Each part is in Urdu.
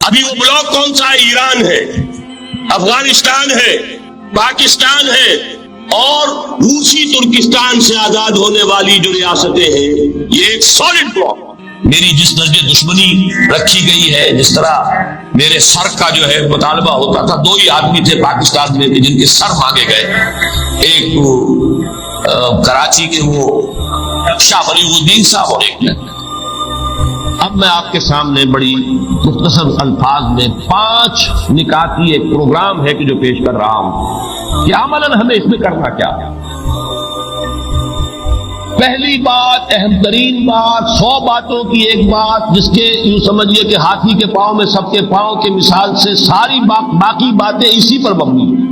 ابھی وہ بلاک کون سا ہے؟ ایران ہے، افغانستان ہے، پاکستان ہے اور روسی ترکستان سے آزاد ہونے والی جو ریاستیں ہیں، یہ ایک سالڈ بلاک۔ میری جس درجے دشمنی رکھی گئی ہے، جس طرح میرے سر کا جو ہے مطالبہ ہوتا تھا، دو ہی آدمی تھے پاکستان میں جن کے سر مانگے گئے، ایک کراچی کے وہ شاہ ولی الدین صاحب اور ایک لندن۔ اب میں آپ کے سامنے بڑی مختصر الفاظ میں 5 نکاتی ایک پروگرام ہے کہ جو پیش کر رہا ہوں کہ عملاً ہمیں اس میں کرنا کیا ہے۔ پہلی بات، اہم ترین بات، 100 باتوں کی ایک بات، جس کے یوں سمجھیے کہ ہاتھی کے پاؤں میں سب کے پاؤں کے مثال سے ساری باقی باتیں اسی پر مبنی ہیں۔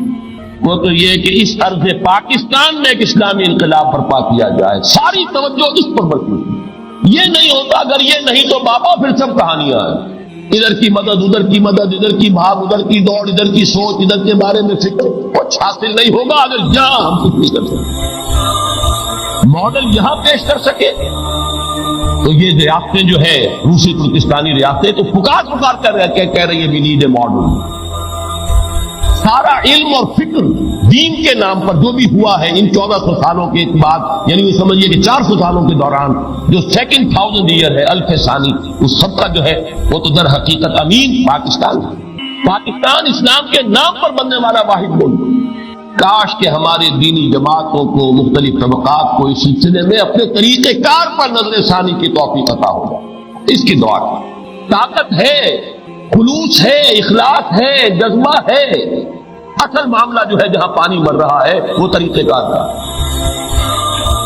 وہ تو یہ کہ اس ارض پاکستان میں ایک اسلامی انقلاب برپا کیا جائے، ساری توجہ اس پر مرکوز ہے۔ یہ نہیں ہوتا، اگر یہ نہیں تو بابا پھر سب کہانیاں ہیں، ادھر کی مدد ادھر کی مدد، ادھر کی بھاگ ادھر کی دوڑ، ادھر کی سوچ ادھر کے بارے میں فکر، کچھ حاصل نہیں ہوگا اگر یہاں ہم کچھ نہیں کر سکتے، ماڈل یہاں پیش کر سکے۔ تو یہ ریاستیں جو ہے روسی ترکستانی ریاستیں تو پکار کر کہہ رہی ہے وی نیڈ اے ماڈل۔ سارا علم اور فکر دین کے نام پر جو بھی ہوا ہے ان 1400 سالوں کے بعد، یعنی یہ سمجھیے کہ 400 سالوں کے دوران جو سیکنڈ 1000 ایئر ہے، الف ثانی، اس سب کا جو ہے وہ تو در حقیقت امین پاکستان ہے۔ پاکستان اسلام کے نام پر بننے والا واحد ملک۔ کاش کہ ہمارے دینی جماعتوں کو، مختلف طبقات کو اس سلسلے میں اپنے طریقہ کار پر نظر ثانی کی توفیق عطا ہو جائے۔ اس کی دعا کی طاقت ہے، خلوص ہے، اخلاص ہے، جذبہ ہے۔ اصل معاملہ جو ہے جہاں پانی مر رہا ہے وہ طریقہ کار کا،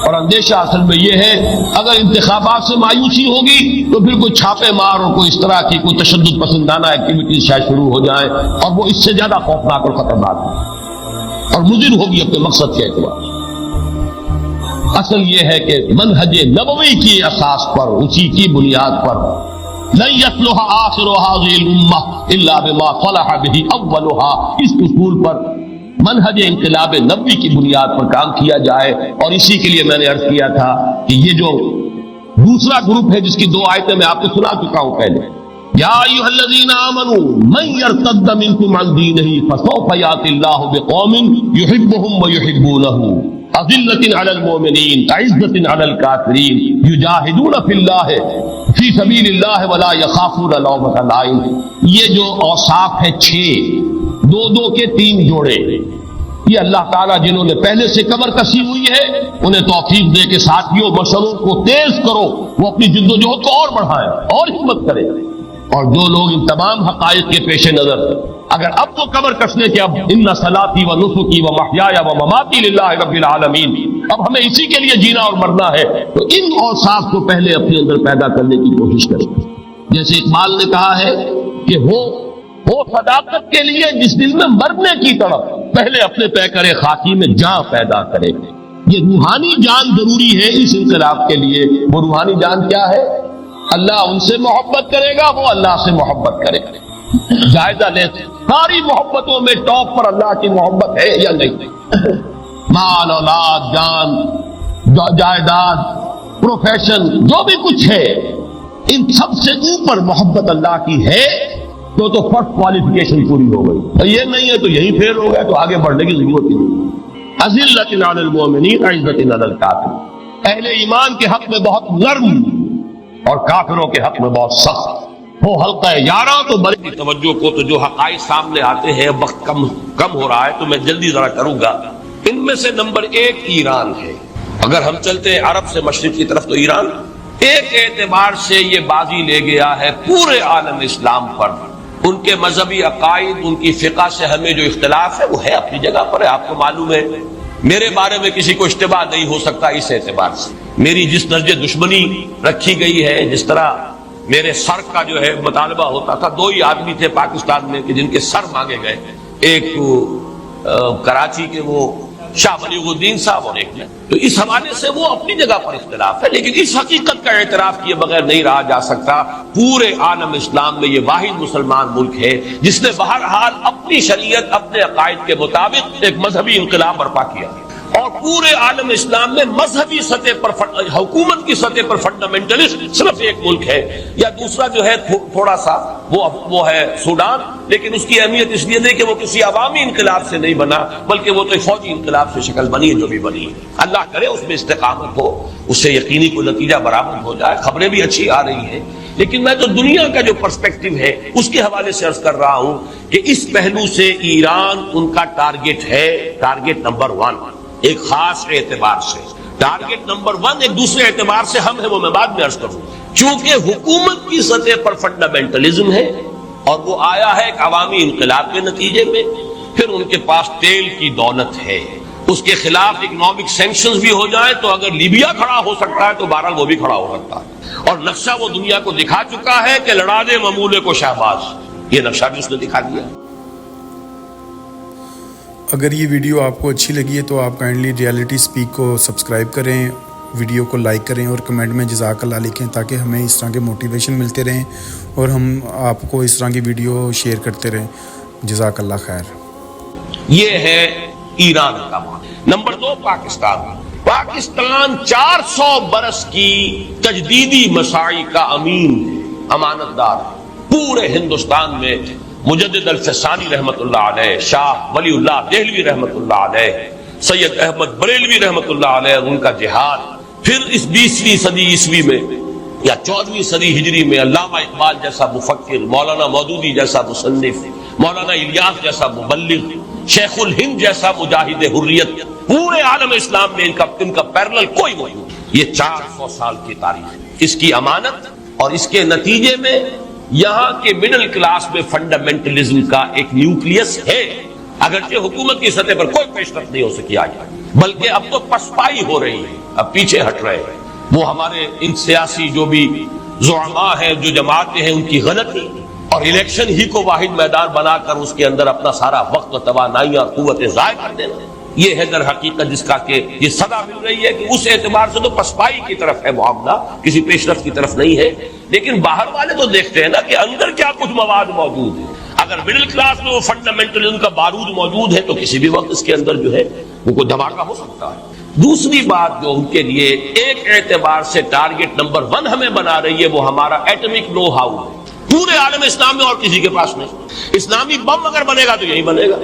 اور اندیشہ اصل میں یہ ہے اگر انتخابات سے مایوسی ہوگی تو پھر کوئی چھاپے مار اور کوئی اس طرح کی کوئی تشدد پسندانہ ایکٹیویٹیز شاید شروع ہو جائیں، اور وہ اس سے زیادہ خوفناک اور خطرناک ہے اور مضر ہوگی اپنے مقصد کے اعتبار سے۔ اصل یہ ہے کہ منہج نبوی کی اساس پر، اسی کی بنیاد پر لن يصلح آخر هذه الامة الا بما صلح به اولها، اس اصول پر منہج انقلاب نبوی کی بنیاد پر کام کیا جائے۔ اور اسی کے لیے میں نے عرض کیا تھا کہ یہ جو دوسرا گروپ ہے جس کی 2 آیتیں میں آپ کو سنا چکا ہوں پہلے، یا ایھا الذین آمنوا من یرتد منکم عن دینہ فسوف یأتی اللہ بقوم یحبهم ویحبونہ اذلۃ علی المؤمنین اعزۃ علی الکافرین یجاہدون فی اللہ فی سبیل اللہ ولا یخافون لومۃ لائم۔ یہ جو اوصاف ہے 6، 2 کے 3 جوڑے، یہ اللہ تعالیٰ جنہوں نے پہلے سے کمر کسی ہوئی ہے انہیں توفیق دے کے ساتھیوں مشوروں کو تیز کرو، وہ اپنی جد و جہد کو اور بڑھائیں اور ہمت کریں۔ اور جو لوگ ان تمام حقائق کے پیش نظر اگر اب وہ کمر کسنے کے اب ان صلاتی و نسکی و محیای و مماتی للہ رب العالمین، اب ہمیں اسی کے لیے جینا اور مرنا ہے، تو ان اوصاف کو پہلے اپنے اندر پیدا کرنے کی کوشش کریں۔ جیسے اقبال نے کہا ہے کہ ہو صداقت کے لیے جس دل میں مرنے کی طرف، پہلے اپنے پیکرے خاکی میں جان پیدا کرے۔ یہ روحانی جان ضروری ہے اس انقلاب کے لیے۔ وہ روحانی جان کیا ہے؟ اللہ ان سے محبت کرے گا، وہ اللہ سے محبت کرے گا۔ جائزہ لیں ساری محبتوں میں ٹاپ پر اللہ کی محبت ہے یا نہیں؟ مال، اولاد، جان، جائیداد، پروفیشن، جو بھی کچھ ہے، ان سب سے اوپر محبت اللہ کی ہے تو فرسٹ کوالیفیکیشن پوری ہو گئی۔ اور یہ نہیں ہے تو یہی فیل ہو گیا، تو آگے بڑھنے کی ضرورت ہی نہیں۔ اذلۃ علی المؤمنین اعزۃ علی الکافرین، اہل ایمان کے حق میں بہت نرم اور کافروں کے حق میں بہت سخت ہو۔ حلقہ 11 تو بڑی توجہ کو، تو جو حقائق سامنے آتے ہیں، وقت کم ہو رہا ہے تو میں جلدی ذرا کروں گا۔ ان میں سے نمبر 1 ایران ہے۔ اگر ہم چلتے ہیں عرب سے مشرق کی طرف تو ایران ایک اعتبار سے یہ بازی لے گیا ہے پورے عالم اسلام پر۔ ان کے مذہبی عقائد، ان کی فقہ سے ہمیں جو اختلاف ہے وہ ہے اپنی جگہ پر ہے، آپ کو معلوم ہے۔ میرے بارے میں کسی کو اشتباہ نہیں ہو سکتا اس اعتبار سے۔ میری جس درجے دشمنی رکھی گئی ہے، جس طرح میرے سر کا جو ہے مطالبہ ہوتا تھا، 2 ہی آدمی تھے پاکستان میں کہ جن کے سر مانگے گئے، ایک کراچی کے وہ شاہ ولی الدین صاحب اور ایک نے، تو اس حوالے سے وہ اپنی جگہ پر اختلاف ہے، لیکن اس حقیقت کا اعتراف کیے بغیر نہیں رہا جا سکتا۔ پورے عالم اسلام میں یہ واحد مسلمان ملک ہے جس نے بہرحال اپنی شریعت، اپنے عقائد کے مطابق ایک مذہبی انقلاب برپا کیا۔ اور پورے عالم اسلام میں مذہبی سطح پر حکومت کی سطح پر فنڈامنٹلسٹ صرف ایک ملک ہے، یا دوسرا جو ہے تھوڑا سا وہ ہے سوڈان، لیکن اس کی اہمیت اس لیے نہیں کہ وہ کسی عوامی انقلاب سے نہیں بنا، بلکہ وہ تو فوجی انقلاب سے شکل بنی ہے جو بھی بنی ہے۔ اللہ کرے اس میں استقامت ہو، اس سے یقینی کوئی نتیجہ برآمد ہو جائے۔ خبریں بھی اچھی آ رہی ہیں، لیکن میں تو دنیا کا جو پرسپیکٹو ہے اس کے حوالے سے عرض کر رہا ہوں کہ اس پہلو سے ایران ان کا ٹارگٹ ہے، ٹارگٹ نمبر 1 ایک خاص اعتبار سے۔ ٹارگٹ نمبر 1 ایک دوسرے اعتبار سے ہم ہیں، وہ میں بعد میں عرض کروں۔ چونکہ حکومت کی سطح پر فنڈامنٹلزم ہے اور وہ آیا ہے ایک عوامی انقلاب کے نتیجے میں، پھر ان کے پاس تیل کی دولت ہے، اس کے خلاف اکنامک سینکشنز بھی ہو جائیں تو اگر لیبیا کھڑا ہو سکتا ہے تو بہرحال وہ بھی کھڑا ہو سکتا ہے، اور نقشہ وہ دنیا کو دکھا چکا ہے کہ لڑا دے ممولے کو شہباز، یہ نقشہ بھی اس نے دکھا دیا۔ اگر یہ ویڈیو آپ کو اچھی لگی ہے تو آپ کائنڈلی ریالٹی سپیک کو سبسکرائب کریں، ویڈیو کو لائک کریں اور کمنٹ میں جزاک اللہ لکھیں تاکہ ہمیں اس طرح کے موٹیویشن ملتے رہیں اور ہم آپ کو اس طرح کی ویڈیو شیئر کرتے رہیں۔ جزاک اللہ خیر۔ یہ ہے ایران کا معاملہ۔ نمبر 2 پاکستان 400 برس کی تجدیدی مساعی کا امین امانت دار پورے ہندوستان میں۔ مجدد الفسانی رحمت اللہ علیہ، شاہ ولی اللہ دہلوی رحمت اللہ علیہ، سید احمد بریلوی رحمت اللہ علیہ، ان کا جہاد، پھر اس 20ویں صدی عیسوی میں یا 14ویں صدی ہجری میں علامہ اقبال جیسا مفکر، مولانا مودودی جیسا مصنف، مولانا الیاس جیسا مبلغ، شیخ الہند جیسا مجاہد حریت، پورے عالم اسلام میں ان کا پیرلل کوئی موجود۔ یہ 400 سال کی تاریخ، اس کی امانت اور اس کے نتیجے میں یہاں کے مڈل کلاس میں فنڈامنٹلزم کا ایک نیوکلیس ہے، اگرچہ حکومت کی سطح پر کوئی پیش رفت نہیں ہو سکی آج، بلکہ اب تو پسپائی ہو رہی ہے، اب پیچھے ہٹ رہے ہیں۔ وہ ہمارے ان سیاسی جو بھی زعماء ہیں، جو جماعتیں ہیں، ان کی غلطی اور الیکشن ہی کو واحد میدان بنا کر اس کے اندر اپنا سارا وقت و توانائی اور قوتیں ضائع کر دینا، یہ ہے در حقیقت جس کا کہ یہ صدا مل رہی ہے کہ اس اعتبار سے تو پسپائی کی طرف ہے معاملہ، کسی پیش رفت کی طرف نہیں ہے۔ لیکن باہر والے تو دیکھتے ہیں نا کہ اندر کیا کچھ مواد موجود ہے۔ اگر مڈل کلاس میں وہ فنڈامنٹلزم کا بارود موجود ہے تو کسی بھی وقت اس کے اندر جو ہے وہ کوئی دھماکہ ہو سکتا ہے۔ دوسری بات جو ان کے لیے ایک اعتبار سے ٹارگٹ نمبر 1 ہمیں بنا رہی ہے وہ ہمارا ایٹمک نو ہاؤ ہے، پورے عالم اسلام میں اور کسی کے پاس نہیں۔ اسلامی بم اگر بنے گا تو یہی بنے گا۔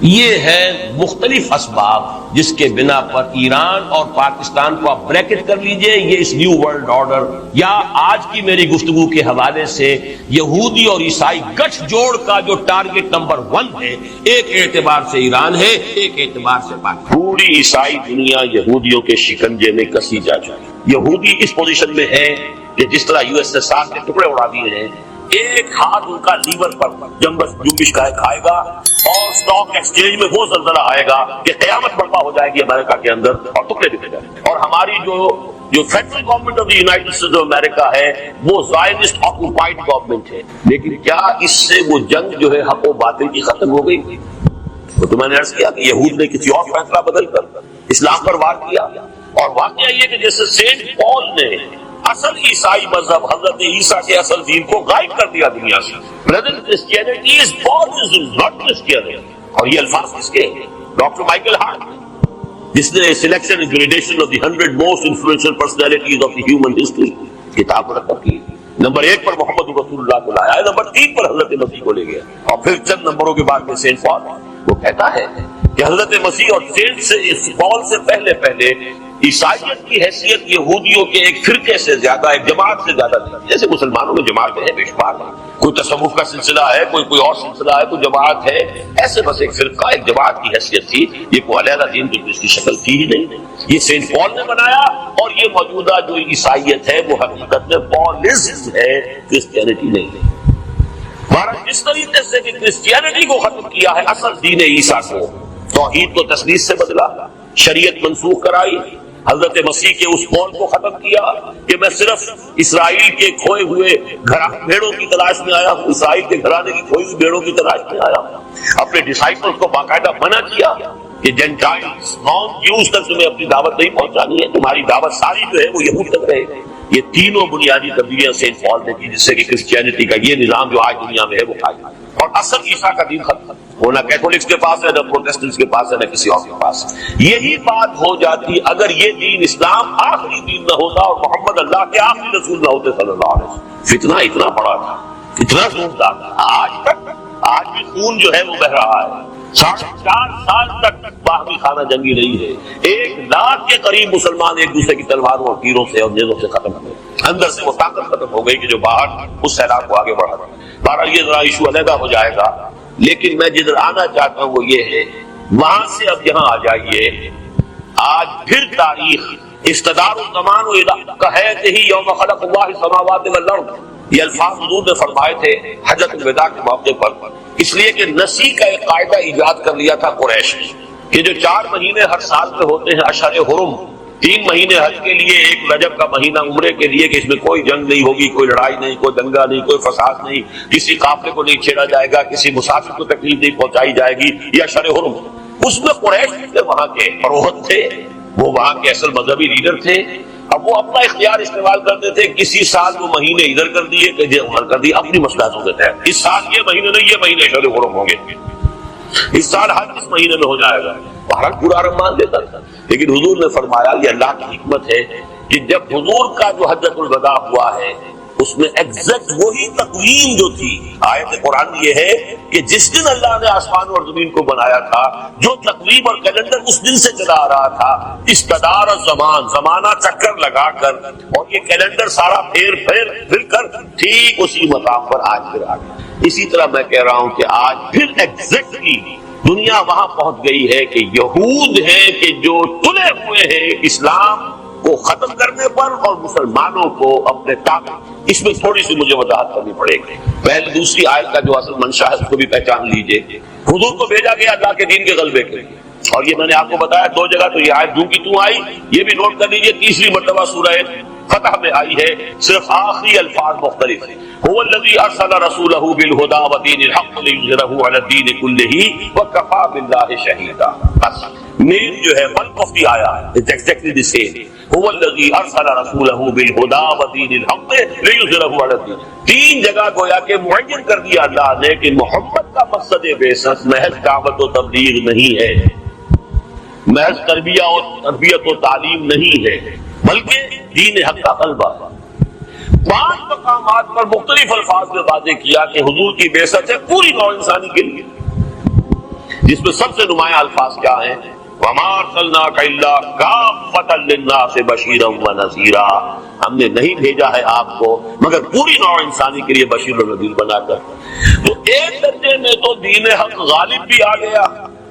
یہ ہے مختلف اسباب جس کے بنا پر ایران اور پاکستان کو آپ بریکٹ کر لیجئے، یہ اس نیو ورلڈ آرڈر یا آج کی میری گفتگو کے حوالے سے یہودی اور عیسائی گٹھ جوڑ کا جو ٹارگٹ نمبر 1 ہے، ایک اعتبار سے ایران ہے، ایک اعتبار سے پاکستان۔ پوری عیسائی دنیا یہودیوں کے شکنجے میں کسی جا چکی۔ یہودی اس پوزیشن میں ہے کہ جس طرح USSR کے ٹکڑے اڑا دیے ہیں، ایک ہاتھ ان کا لیور پر جنبش کھائے گا اور سٹاک ایکسچینج میں وہ زلزلہ آئے گا کہ قیامت برپا ہو جائے گی امریکہ کے اندر اور ٹکڑے بکھر جائیں گے۔ اور ہماری جو federal government of the United States of America ہے وہ زائنسٹ آکوپائڈ گورنمنٹ ہے، لیکن کیا اس سے وہ جنگ جو ہے حق و باطل کی ختم ہو گئی؟ تو میں نے عرض کیا کہ یہود نے کسی اور فیصلہ بدل کر اسلام پر وار کیا، اور واقعہ یہ کہ جیسے سینٹ پال نے اصل عیسائی مذہب حضرت عیسیٰ کے اصل دین کو غائب کر دیا دنیا سے۔ Present Christianity is Buddhism not Christianity, اور یہ الفاظ کس کے ہیں؟ ڈاکٹر مائیکل ہارٹ، جس نے selection and gradation of the 100 most influential personalities of the human history کتاب رقم کی۔ نمبر 1 پر محمد رسول اللہ کو لایا، نمبر 3 پر حضرت مسیح کو لے گیا، اور پھر چند نمبروں کے بعد میں سینٹ پال وہ کہتا ہے کہ حضرت مسیح اور سینٹ پال سے پہلے عیسائیت کی حیثیت یہودیوں کے ایک فرقے سے زیادہ، ایک جماعت سے زیادہ نہیں۔ جیسے مسلمانوں میں جماعتیں ہیں بے شمار، کوئی تصوف کا سلسلہ ہے، کوئی اور سلسلہ ہے، کوئی جماعت ہے، ایسے بس ایک فرقہ، ایک جماعت کی حیثیت تھی۔ یہ کوئی علیحدہ دین کی اس کی شکل تھی ہی نہیں، یہ سینٹ پال نے بنایا، اور یہ موجودہ جو عیسائیت ہے وہ حقیقت میں پالزم ہے، کرسچینٹی نہیں ہے۔ بہرحال جس طریقے سے کہ کرسچینٹی کو ختم کیا ہے، اصل دین عیسیٰ کو، توحید کو تثلیث سے بدلا، شریعت منسوخ کرائی، حضرت مسیح کے اس قول کو ختم کیا کہ میں صرف اسرائیل کے کھوئے ہوئے بھیڑوں کی تلاش میں آیا ہوں، اسرائیل کے گھرانے کی کھوئی ہوئی بھیڑوں کی تلاش میں آیا ہوں۔ اپنے ڈسائپلز کو باقاعدہ منع کیا کہ جینٹائلز، نان جیوز تک تمہیں اپنی دعوت نہیں پہنچانی ہے، تمہاری دعوت ساری جو ہے وہ یہود تک رہے گی۔ یہ تینوں بنیادی تبدیلیاں سینٹ پال نے کی، جس سے کہ کرسچینٹی کا یہ نظام جو آج دنیا میں ہے وہ قائم ہے، اور اصل عیسیٰ کا دین ختم وہ نہ کیتھولکس کے پاس ہے، نہ پروٹسٹنٹس کے پاس ہے، نہ کسی اور کے پاس۔ یہی بات ہو جاتی اگر یہ دین اسلام آخری دین نہ ہوتا اور محمد اللہ کے آخری رسول نہ ہوتے صلی اللہ علیہ وسلم۔ فتنہ اتنا بڑا تھا، اتنا زوردار تھا، آج بھی خون جو ہے وہ بہ رہا ہے۔ 4.5 سال تک باہمی خانہ جنگی رہی ہے، 1 لاکھ کے قریب مسلمان ایک دوسرے کی تلواروں اور تیروں سے اور نیزوں سے ختم ہوئے، اندر سے وہ طاقت ختم ہو گئی کہ جو باہر اس سیلاب کو آگے بڑھا۔ بہرحال یہ ذرا ایشو علیحدہ ہو جائے گا، لیکن میں جدھر آنا چاہتا ہوں وہ یہ ہے، وہاں سے اب یہاں آ جائیے۔ آج پھر تاریخ استدار الزمان و کہتے ہی یوم خلق اللہ السماوات والارض، یہ الفاظ حضور نے فرمائے تھے حجۃ الوداع کے موقع پر، اس لیے کہ نسی کا ایک قاعدہ ایجاد کر لیا تھا قریش کہ جو 4 مہینے ہر سال میں ہوتے ہیں اشہر حرم، 3 مہینے حج کے لیے، 1 رجب کا مہینہ عمرے کے لیے، کہ اس میں کوئی جنگ نہیں ہوگی، کوئی لڑائی نہیں، کوئی دنگا نہیں، کوئی فساد نہیں، کسی قافلے کو نہیں چھیڑا جائے گا، کسی مسافر کو تکلیف نہیں پہنچائی جائے گی، یہ اشہر حرم۔ اس میں قریش تھے، وہاں کے فروخت تھے، وہ وہاں کے اصل مذہبی لیڈر تھے، اب وہ اپنا اختیار استعمال کرتے تھے، کسی سال وہ مہینے ادھر کر دیے، کسی ادھر کر دیے، اپنی مصلحتوں کے تحت۔ اس سال یہ مہینے نہیں، یہ مہینے اشہر حرم ہوں گے، اس سال حج اس مہینے میں ہو جائے گا، بہرحال پورا عرب مان لیتا تھا۔ لیکن حضور نے فرمایا یہ اللہ کی حکمت ہے کہ جب حضور کا جو حجۃ الوداع ہوا ہے اس میں ایگزیکٹ وہی تقویم جو تھی، آیت قرآن یہ ہے کہ جس دن اللہ نے آسمان اور زمین کو بنایا تھا، جو تقویم اور کیلنڈر اس دن سے چلا آ رہا تھا، استدار الزمان، زمانہ چکر لگا کر، اور یہ کیلنڈر سارا پھر کر ٹھیک اسی مقام پر آج پھر آ گیا۔ اسی طرح میں کہہ رہا ہوں کہ آج پھر ایگزیکٹلی دنیا وہاں پہنچ گئی ہے کہ یہود ہیں کہ جو تلے ہوئے ہیں اسلام کو ختم کرنے پر اور مسلمانوں کو اپنے طاقت۔ اس میں تھوڑی سی مجھے وضاحت کرنی پڑے گی۔ پہلے دوسری آیت کا جو اصل منشا ہے اس کو بھی پہچان لیجئے۔ حضور کو بھیجا گیا اللہ کے دین کے غلبے کے لیے، اور یہ میں نے آپ کو بتایا 2 جگہ تو یہ آیت دوں کی توں آئی، یہ بھی نوٹ کر لیجئے، تیسری مرتبہ سورہ فتح میں آئی ہے، صرف آخری الفاظ مختلف ہیں۔ هو الذي ارسل رسوله بالهدى ودين الحق ليظهره على الدين كله وكفى بالله شهيدا۔ بس مین جو ہے بلک آف دی آیا ہے، اٹس ایگزیکٹلی دی سیم۔ هو الذي ارسل رسوله بالهدى ودين الحق ليظهره على الدين۔ 3 جگہ گویا کہ معین کر دیا اللہ نے کہ محمد کا مقصد بعثت محض دعوت و تبلیغ نہیں ہے، محض تربیت و تعلیم نہیں ہے، بلکہ دین حق کا غلبہ۔ 5 مقامات پر مختلف الفاظ میں واضح کیا کہ حضور کی بعثت ہے پوری نوع انسانی کے لیے، جس میں سب سے نمایاں الفاظ کیا ہیں؟ وَمَا أَرْسَلْنَاكَ إِلَّا كَافَّةً لِلنَّاسِ بَشِيرًا وَنَذِيرًا۔ ہم نے نہیں بھیجا ہے آپ کو مگر پوری نوع انسانی کے لیے بشیر و نذیر بنا کر۔ تو ایک درجے میں تو دین حق غالب بھی آ گیا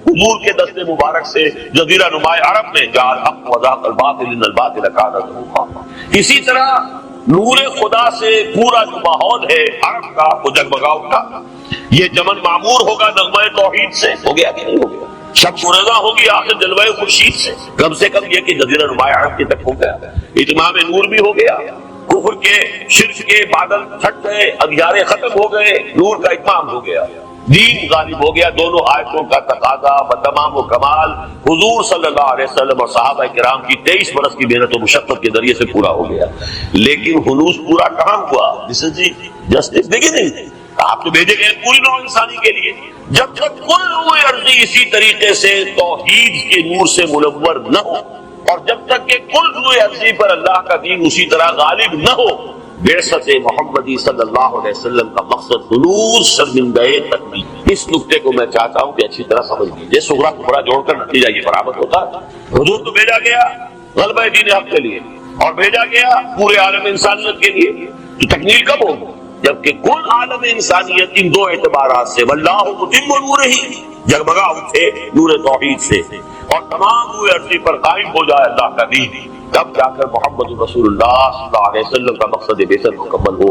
حضور کے دست مبارک سے جزیرہ نما عرب میں، جعل حق وذاق الباطل ان الباطل کان زہوقا۔ اسی طرح نور خدا سے پورا جو ماحول ہے عرب کا وہ جگمگا اٹھا۔ یہ چمن معمور ہوگا نغمہ توحید سے، ہو گیا کہ نہیں ہو گیا؟ شب فرضا ہوگی آخر جلوہ خورشید سے، کم یہ کہ جزیرہ نما عرب کے تک ہو گیا، اتمام نور بھی ہو گیا، کفر کے شرک کے بادل پھٹ گئے، اندھیارے ختم ہو گئے، نور کا اتمام ہو گیا، دین غالب ہو گیا۔ دونوں آیتوں کا تقاضا بتمام و کمال حضور صلی اللہ علیہ وسلم اور صحابہ کرام کی 23 برس کی محنت و مشقت کے ذریعے سے پورا ہو گیا۔ لیکن ہنوز پورا کہاں ہوا؟ دس از جسٹ بگننگ۔ آپ تو بھیجے گئے پوری نوع انسانی کے لیے۔ جب تک کل نوع ارضی اسی طریقے سے توحید کے نور سے منور نہ ہو، اور جب تک کہ کل نوع ارضی پر اللہ کا دین اسی طرح غالب نہ ہو، بعثت محمدی صلی اللہ علیہ وسلم کا مقصد حضور شرمندہ تک نہیں۔ اس نقطے کو میں چاہتا ہوں کہ اچھی طرح سمجھ لیجیے، صغرا کبرا جوڑ کر نتیجہ یہ برآمد ہوتا ہے۔ حضور تو بھیجا گیا غلبہ دین حق کے لیے، اور بھیجا گیا پورے عالم انسانیت کے لیے۔ تو تکمیل کب ہوگی؟ جبکہ کل عالم انسانیت ان 2 اعتبارات سے، واللہ متم نورہ، جگمگا اٹھے نور توحید سے، اور تمام نور ارضی پر قائم ہو جائے اللہ کا دین، تب جا کر محمد رسول اللہ صلی اللہ علیہ وسلم کا مقصد بعثت مکمل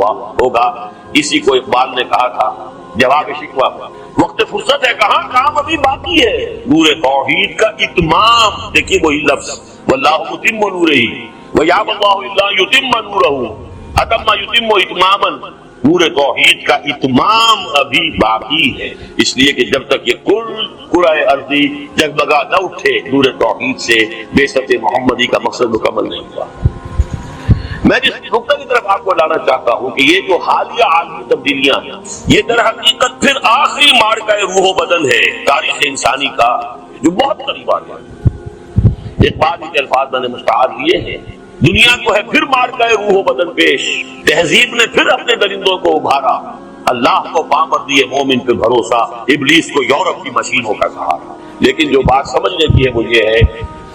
ہوگا۔ اسی کو اقبال نے کہا تھا جواب شکوہ، وقت فرصت ہے کہاں، کام ابھی باقی ہے، نور توحید کا اتمام۔ دیکھیے وہی لفظ، واللہ متم نورہ، وَيَعْبَ اللَّهُ إِلَّا يُتِمَّ نُورَهُ، أَتَمَّ يُتِمُّ إِتْمَامًا۔ نور توحید کا اتمام ابھی باقی ہے، اس لیے کہ جب تک یہ کل کرۂ ارضی جگمگا نہ اٹھے نور توحید سے، بعثت محمدی کا مقصد مکمل نہیں ہوا۔ میں جس نقطہ کی طرف آپ کو لانا چاہتا ہوں کہ یہ جو حالیہ عالمی تبدیلیاں ہیں یہ در حقیقت پھر آخری مارکہ روح و بدن ہے تاریخ انسانی کا جو بہت قریب آ گیا۔ اقبال کے الفاظ میں نے مستعار لیے ہیں، دنیا کو ہے پھر مارکہ روح و بدن پیش، تہذیب نے پھر اپنے درندوں کو ابھارا، اللہ کو پامر دیے مومن پہ بھروسہ، ابلیس کو یورپ کی مشینوں کا سہارا۔ لیکن جو بات سمجھنے کی ہے وہ یہ ہے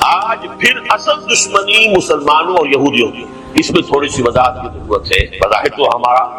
آج پھر اصل دشمنی مسلمانوں اور یہودیوں کی، اس میں تھوڑی سی وضاحت کی ضرورت ہے۔ بظاہر تو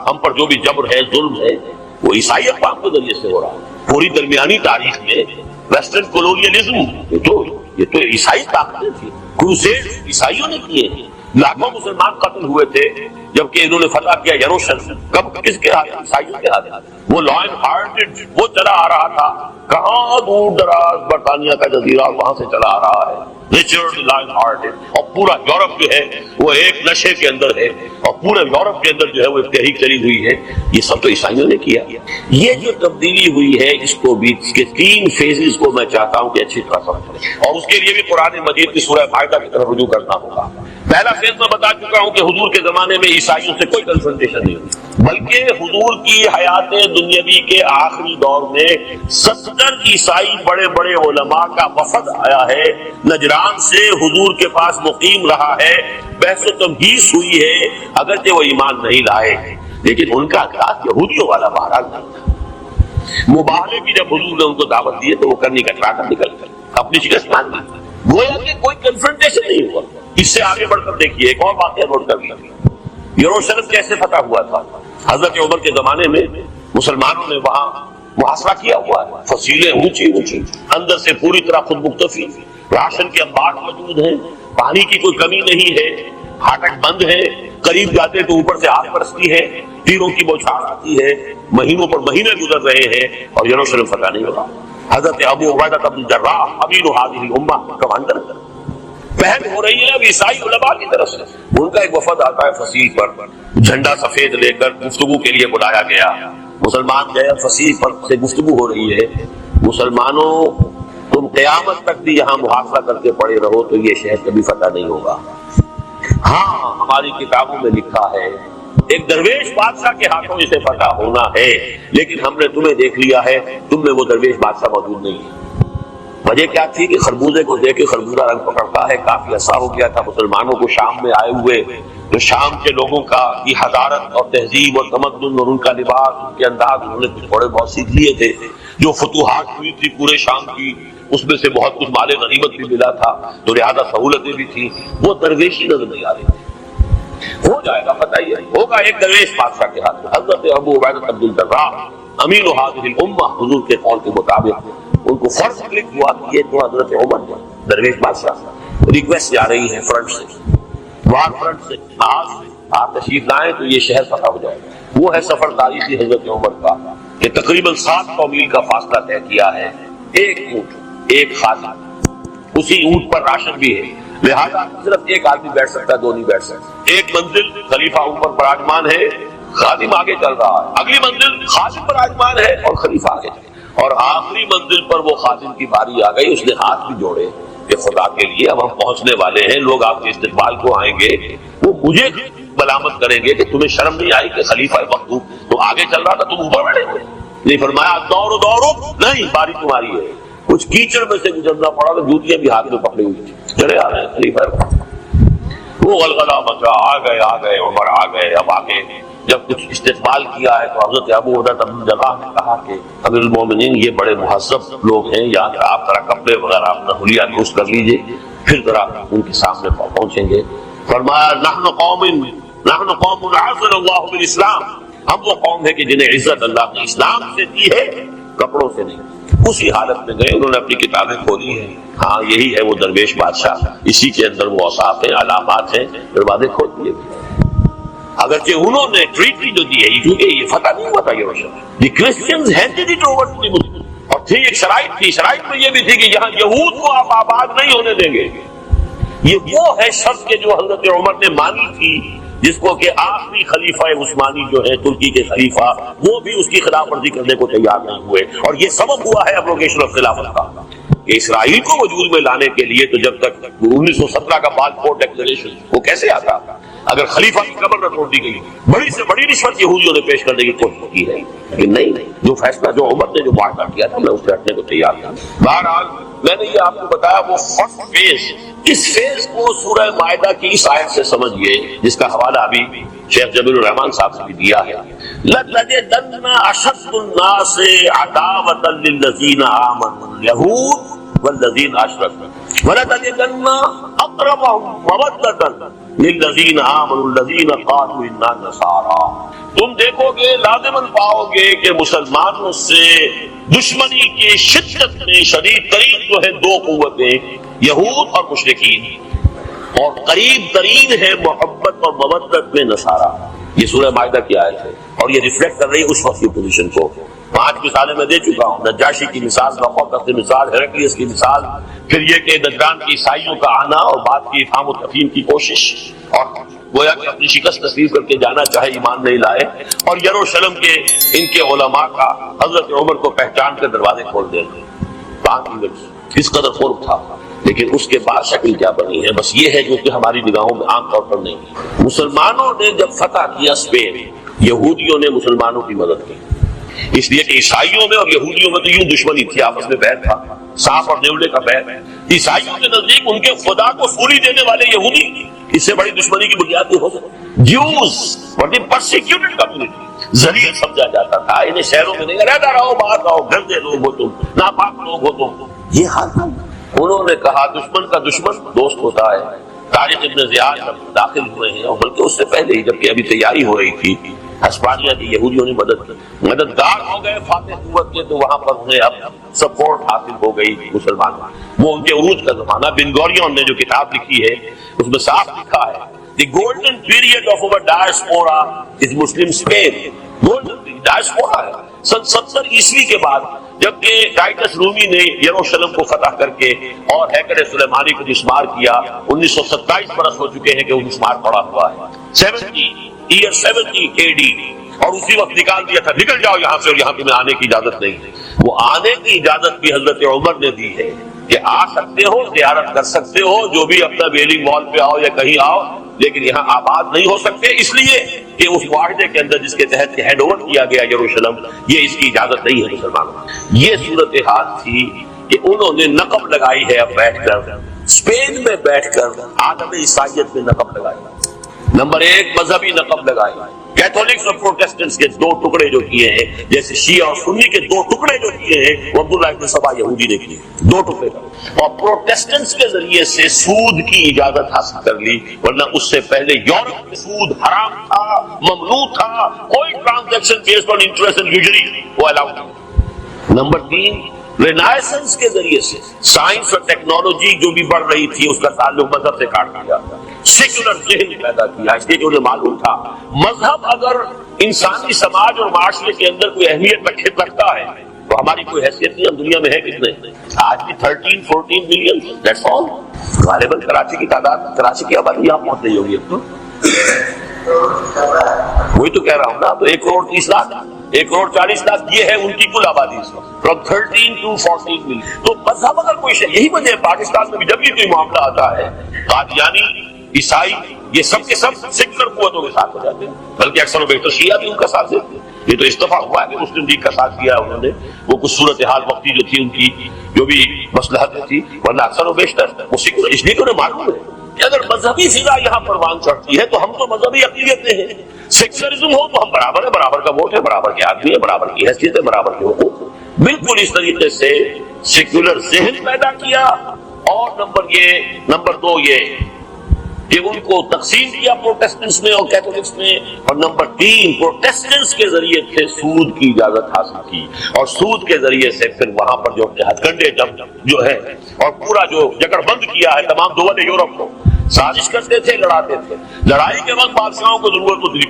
ہم پر جو بھی جبر ہے، ظلم ہے، وہ عیسائی اقوام کے ذریعے سے ہو رہا ہے۔ پوری درمیانی تاریخ میں ویسٹرن کولونیلزم یہ تو عیسائی طاقتیں تھی، کروسیڈ عیسائیوں نے کیے ہیں، لاکھوں مسلمان قتل ہوئے تھے جبکہ انہوں نے فتح کیا یروشلم، کب کس کے ہاتھ؟ عیسائیوں کے ہاتھ۔ وہ لائن ہارٹڈ وہ چلا آ رہا تھا، کہاں دور دراز برطانیہ کا جزیرہ، وہاں سے چلا آ رہا ہے رچرڈ لائن ہارٹڈ، اور پورا یورپ جو ہے وہ ایک نشے کے اندر ہے، اور پورے یورپ کے اندر جو ہے وہ ایک تحریک چلی ہوئی ہے۔ یہ سب تو عیسائیوں نے کیا۔ یہ جو تبدیلی ہوئی ہے اس کو بھی، اس کے تین فیزز کو میں چاہتا ہوں کہ اچھی طرح سمجھیں، اور اس کے لیے بھی قرآن مجید کی سورہ مائدہ کی طرف رجوع کرنا ہوگا۔ پہلا فیز میں بتا چکا ہوں کہ حضور کے زمانے میں عیسائیوں سے کوئی کنفرنٹیشن نہیں ہوئی، بلکہ حضور کی حیات دنیاوی کے آخری دور میں 70 عیسائی بڑے بڑے علماء کا وفد آیا ہے، نجران سے حضور کے پاس مقیم رہا ہے، بحث و تمہیس ہوئی ہے، اگرچہ وہ ایمان نہیں لائے لیکن ان کا اخلاق یہودیوں والا بہرحال نہیں تھا۔ مباہلے کی جب حضور نے ان کو دعوت دی تو وہ کرنی کا ٹراٹا نکل کر اپنی شکست مان لی، گویا کہ کوئی کنفرنٹیشن نہیں ہوا۔ اس سے آگے بڑھ کر دیکھیے ایک اور واقعہ نوٹ کر لیا، یروشلم کیسے فتح ہوا تھا۔ حضرت عمر کے زمانے میں مسلمانوں نے وہاں محاصرہ کیا ہوا ہے، فصیلیں اونچی اونچی، اندر سے پوری طرح خود مکتفی، راشن کے انبار موجود ہیں، پانی کی کوئی کمی نہیں ہے، پھاٹک بند ہے، قریب جاتے تو اوپر سے آگ برستی ہے، تیروں کی بوچھار آتی ہے، مہینوں پر مہینے گزر رہے ہیں اور یروشلم فتح نہیں ہو رہا۔ حضرت ابو عبیدہ بن جراح امیر هذه الامہ کمانڈر، پہل ہو رہی ہے اب عیسائی علماء کی طرف سے، ان کا ایک وفد آتا ہے فصیح پر، جھنڈا سفید لے کر گفتگو کے لیے بلایا گیا، مسلمان گئے، فصیح پر سے گفتگو ہو رہی ہے، مسلمانوں تم قیامت تک بھی یہاں محاصرہ کرتے پڑے رہو تو یہ شہر کبھی فتح نہیں ہوگا۔ ہاں ہماری کتابوں میں لکھا ہے ایک درویش بادشاہ کے ہاتھوں اسے فتح ہونا ہے، لیکن ہم نے تمہیں دیکھ لیا ہے، تم میں وہ درویش بادشاہ موجود نہیں ہے۔ وجہ کیا تھی کہ خربوزے کو دیکھ کے خربوزہ رنگ پکڑتا ہے، کافی عرصہ ہو گیا تھا مسلمانوں کو شام میں آئے ہوئے، تو شام کے لوگوں کا کی حضارت اور تہذیب اور تمدن اور ان کا لباس، ان کے انداز انہوں نے کچھ تھوڑے بہت سیکھ لیے تھے، جو فتوحات ہوئی تھی پورے شام کی اس میں سے بہت کچھ مال غنیمت بھی ملا تھا، تو لہذا سہولتیں بھی تھیں، وہ درویشی نظر نہیں آ رہی تھی۔ ہو جائے گا فتح، یہ ہوگا ایک درویش بادشاہ کے ہاتھ میں۔ حضرت ابو عبیدہ بن جراح امیر هذه الامہ، حضور کے قول کے مطابق ان کو فرض کلک ہوا کہ یہ تو حضرت عمر جو درویش بادشاہ ریکویسٹ جا رہی ہے فرنٹ سے، وار فرنٹ سے، آج آپ تشریف لائیں تو یہ شہر فتح ہو جائے گا۔ وہ ہے سفر تاریخی حضرت عمر کا کہ تقریباً 700 میل کا فاصلہ طے کیا ہے، ایک اونٹ، ایک خادم، اسی اونٹ پر راشن بھی ہے، لہذا صرف ایک آدمی بیٹھ سکتا ہے، دو نہیں بیٹھ سکتے۔ ایک منزل خلیفہ اوپر براجمان ہے، خادم آگے چل رہا ہے، اگلی منزل خادم براجمان ہے اور خلیفہ آگے چل رہا ہے، اور آخری منزل پر وہ خادم کی باری آ گئی، اس نے ہاتھ بھی جوڑے کہ خدا کے لیے اب ہم پہنچنے والے ہیں، لوگ آپ کے استقبال کو آئیں گے، وہ مجھے ملامت کریں گے کہ تمہیں شرم نہیں آئی کہ خلیفہ مخدوم تو آگے چل رہا تھا، تم اوپر بیٹھے ہوئے۔ نہیں فرمایا دوڑو دوڑو، نہیں باری تمہاری ہے۔ کچھ کیچڑ میں سے گزرنا پڑا تو جوتیاں بھی ہاتھ میں پکڑی ہوئی تھی، چلے آ رہے ہیں خلیفہ، وہ غلغلہ مچا، آ گئے عمر آ گئے۔ اب آگے جب کچھ استقبال کیا ہے تو حضرت ابو عبیدہ بن جراح نے کہا کہ امیر المومنین یہ بڑے مہذب لوگ ہیں، یا آپ ذرا کپڑے وغیرہ اپنا حلیہ درست کر لیجئے، پھر ذرا ان کے سامنے پہنچیں گے۔ فرمایا نحن قوم عزنا اللہ بالاسلام، ہم وہ قوم ہے کہ جنہیں عزت اللہ نے اسلام سے دی ہے، کپڑوں سے نہیں۔ اسی حالت میں گئے، انہوں نے اپنی کتابیں کھولی ہیں، ہاں یہی ہے وہ درویش بادشاہ، اسی کے اندر وہ اوصاف ہیں، علامات ہیں، دروازے کھول دیے گئے۔ اگرچہ انہوں نے ٹریٹی جو دی ہے، کیونکہ یہ فتح نہیں ہوا تھا یروشلم، the Christians handed it over to the Muslims, اور تھی ایک شرائط تھی، شرائط میں یہ بھی تھی کہ یہاں یہود کو آپ آباد نہیں ہونے دیں گے۔ یہ وہ ہے شرط کہ جو حضرت عمر نے مانی تھی، جس کو کہ آخری خلیفہ عثمانی جو ہے ترکی کے خلیفہ، وہ بھی اس کی خلاف ورزی کرنے کو تیار نہیں ہوئے، اور یہ سبب ہوا ہے ابروگیشن آف خلافت کا، کہ اسرائیل کو وجود میں لانے کے لیے تو جب تک 1917 کا بالفور ڈکلریشن وہ کیسے آتا، اگر خلیفہ کی قبر نہ توڑ دی گئی، بڑی سے بڑی رشوت یہودیوں نے پیش کرنے کی کوشش کی ہے، لیکن نہیں، جو فیصلہ جو عمر نے جو معاہدہ کیا تھا میں اس سے ہٹنے کو تیار تھا۔ بہرحال میں نے یہ آپ کو بتایا وہ فرسٹ فیز، اس فیز کو سورہ مائدہ کی اس آیت سے سمجھیے جس کا حوالہ ابھی شیخ جمیل الرحمان صاحب سے بھی دیا ہے۔ لَتَجِدَنَّ أَشَدَّ النَّاسِ عَدَاوَةً لِلَّذِينَ آمَنُوا الْيَهُودَ وَالَّذِينَ أَشْرَكُوا وَلَتَجِدَنَّ أَقْرَبَهُم مَّوَدَّةً لِلَّذِينَ آمَنُوا الَّذِينَ قَالُوا إِنَّا نَصَارَىٰ، تم دیکھو گے لازماً پاؤ گے کہ مسلمانوں سے دشمنی کی شدت میں شدید ترین جو ہے دو قوتیں، یہود اور مشرکین، اور قریب ترین ہے محبت اور مودت میں نصارہ۔ یہ سورہ مائدہ کی آیت ہے اور یہ ریفلیکٹ کر رہی ہے اس وقت کی پوزیشن کو۔ 5 مثالیں میں دے چکا ہوں، نجاشی کی مثال، نبوخذ کی مثال، ہیرکلیس کی مثال، پھر یہ کہ نجران کی عیسائیوں کا آنا اور بعد کی افہام و تفہیم کی کوشش، اور گویا کہ اپنی شکست تسلیم کر کے جانا چاہے ایمان نہیں لائے، اور یروشلم کے ان کے علماء کا حضرت عمر کو پہچان کر دروازے کھول دینا۔ 5 ایونٹس اس قدر قرب تھا، لیکن اس کے بعد شکل کیا بنی ہے بس یہ ہے جو کہ ہماری نگاہوں میں عام طور پر نہیں ہے۔ مسلمانوں نے جب فتح کیا اسپین، یہودیوں نے مسلمانوں کی مدد کی، اس لیے کہ عیسائیوں میں اور یہودیوں میں تو یوں دشمنی تھی، آپس میں بیع تھا، سانپ اور نیولے کا بیع۔ عیسائیوں کے نزدیک ان کے خدا کو سولی دینے والے یہودی، اس سے بڑی دشمنی کی بنیاد نہیں ہو سکتی۔ جیوز اور دی پرسیکیوٹڈ کمیونٹی ذلیل سمجھا جاتا تھا، انہیں شہروں میں نہیں، رہتا رہو باہر رہو، گندے لوگ ہو تم، ناپاک لوگ ہو تم، یہ حال تھا۔ انہوں نے کہا دشمن کا دشمن دوست ہوتا ہے۔ طارق ابن زیاد داخل ہوئے ہیں، اور بلکہ اس سے پہلے ہی جبکہ ابھی تیاری ہو رہی تھی، ہسپانیہ کی یہودیوں نے مدد کی، مددگار ہو گئے فاتح قوت کے، تو وہاں پر انہیں اب سپورٹ حاصل ہو گئی مسلمانوں۔ وہ ان کے عروج کا زمانہ، بن گوریون نے جو کتاب لکھی ہے اس میں صاف لکھا ہے the golden period of our diaspora is Muslim Spain. Golden diaspora ہے سن 70 عیسوی کے بعد، جبکہ ٹائٹس رومی نے یروشلم کو فتح کر کے اور ہیکل سلیمانی کو مسمار کیا۔ 1927 برس ہو چکے ہیں کہ وہ مسمار پڑا ہوا ہے، 70 AD، اور اسی وقت نکال دیا تھا، نکل جاؤ یہاں سے، اور یہاں تمہیں آنے کی اجازت نہیں ہے۔ وہ آنے کی اجازت بھی حضرت عمر نے دی ہے کہ آ سکتے ہو، زیارت کر سکتے ہو، جو بھی اپنا ویلنگ مال پہ آؤ یا کہیں آؤ، لیکن یہاں آباد نہیں ہو سکتے، اس لیے کہ اس معاہدے کے اندر جس کے تحت ہینڈ اوور کیا گیا یروشلم، یہ اس کی اجازت نہیں ہے مسلمانوں۔ یہ صورتحال تھی کہ انہوں نے نقب لگائی ہے، اب بیٹھ کر اسپین میں بیٹھ کر عالم عیسائیت میں نقب لگائی۔ نمبر 1 مذہبی نقب لگائی، کیتھولکس اور پروٹیسٹنٹس کے 2 ٹکڑے جو کیے ہیں، جیسے شیعہ اور سنی کے 2 ٹکڑے جو کیے ہیں، وہ عبداللہ ابن سبا یہودی نے کیے 2 ٹکڑے، اور پروٹیسٹنٹس کے ذریعے سے سود کی اجازت حاصل کر لی، ورنہ اس سے پہلے یورپ میں سود حرام تھا، ممنوع تھا، کوئی transaction based on interest and usury وہ الاؤڈ نہیں۔ نمبر 3 رینائسنس کے ذریعے سے سائنس اور ٹیکنالوجی جو بھی بڑھ رہی تھی اس کا تعلق مذہب سے کاٹ دیا، سیکولر ذہن پیدا کیا، اس لیے کہ انہیں معلوم تھا مذہب اگر انسانی سماج اور معاشرے کے اندر کوئی اہمیت رکھتا ہے تو ہماری کوئی حیثیت نہیں، ہم دنیا میں ہے کتنے، آج بھی 13-14 ملین، دیٹس آل۔ غالباً کراچی کی تعداد، کراچی کی آبادی یہاں پہنچ رہی ہوگی اب تو، وہی تو کہہ رہا ہوں نا، تو 1,30,00,000 1,40,00,000 یہ ہے ان کی کل آبادی اس وقت، from 13 to 14 ملین۔ تو مذہب اگر کوئی شے، یہی وجہ ہے پاکستان میں بھی جب بھی کوئی معاملہ آتا ہے، قادیانی، عیسائی، یہ سب کے سب سیکولر قوتوں کے ساتھ ہو جاتے ہیں، بلکہ اکثر و بیشتر شیعہ بھی ان کا ساتھ دیتے ہیں۔ یہ تو استفاق ہوا ہے کہ مسلم لیگ کا ساتھ دیا انہوں نے، وہ کچھ صورتحال وقتی جو تھی ان کی جو بھی مصلحتیں تھی، ورنہ اکثر و بیشتر وہ سیکولر، اس لیے کہ انہیں معلوم ہے کہ اگر مذہبی فضا یہاں پروان چڑھتی ہے تو ہم تو مذہبی اقلیتیں ہیں، سیکولرزم ہو تو ہم برابر ہے، برابر کا ووٹ ہے، برابر کے آدمی ہے، برابر کی حیثیت ہے، برابر کے حقوق ہے۔ بالکل اس طریقے سے سیکولر ذہن پیدا کیا، اور نمبر 2 یہ کہ ان کو تقسیم کیا پروٹیسٹنٹس میں اور کیتھولکس میں، اور نمبر 3 پروٹیسٹنٹس کے ذریعے سے سود کی اجازت حاصل کی، اور سود کے ذریعے سے پھر وہاں پر جو ہتھ کنڈے جو ہے اور پورا جو جکڑ بند کیا ہے تمام دول یورپ کو، سازش کرتے تھے، لڑاتے تھے، لڑائی کے وقت بادشاہوں کو ضرورت ہوتی تھی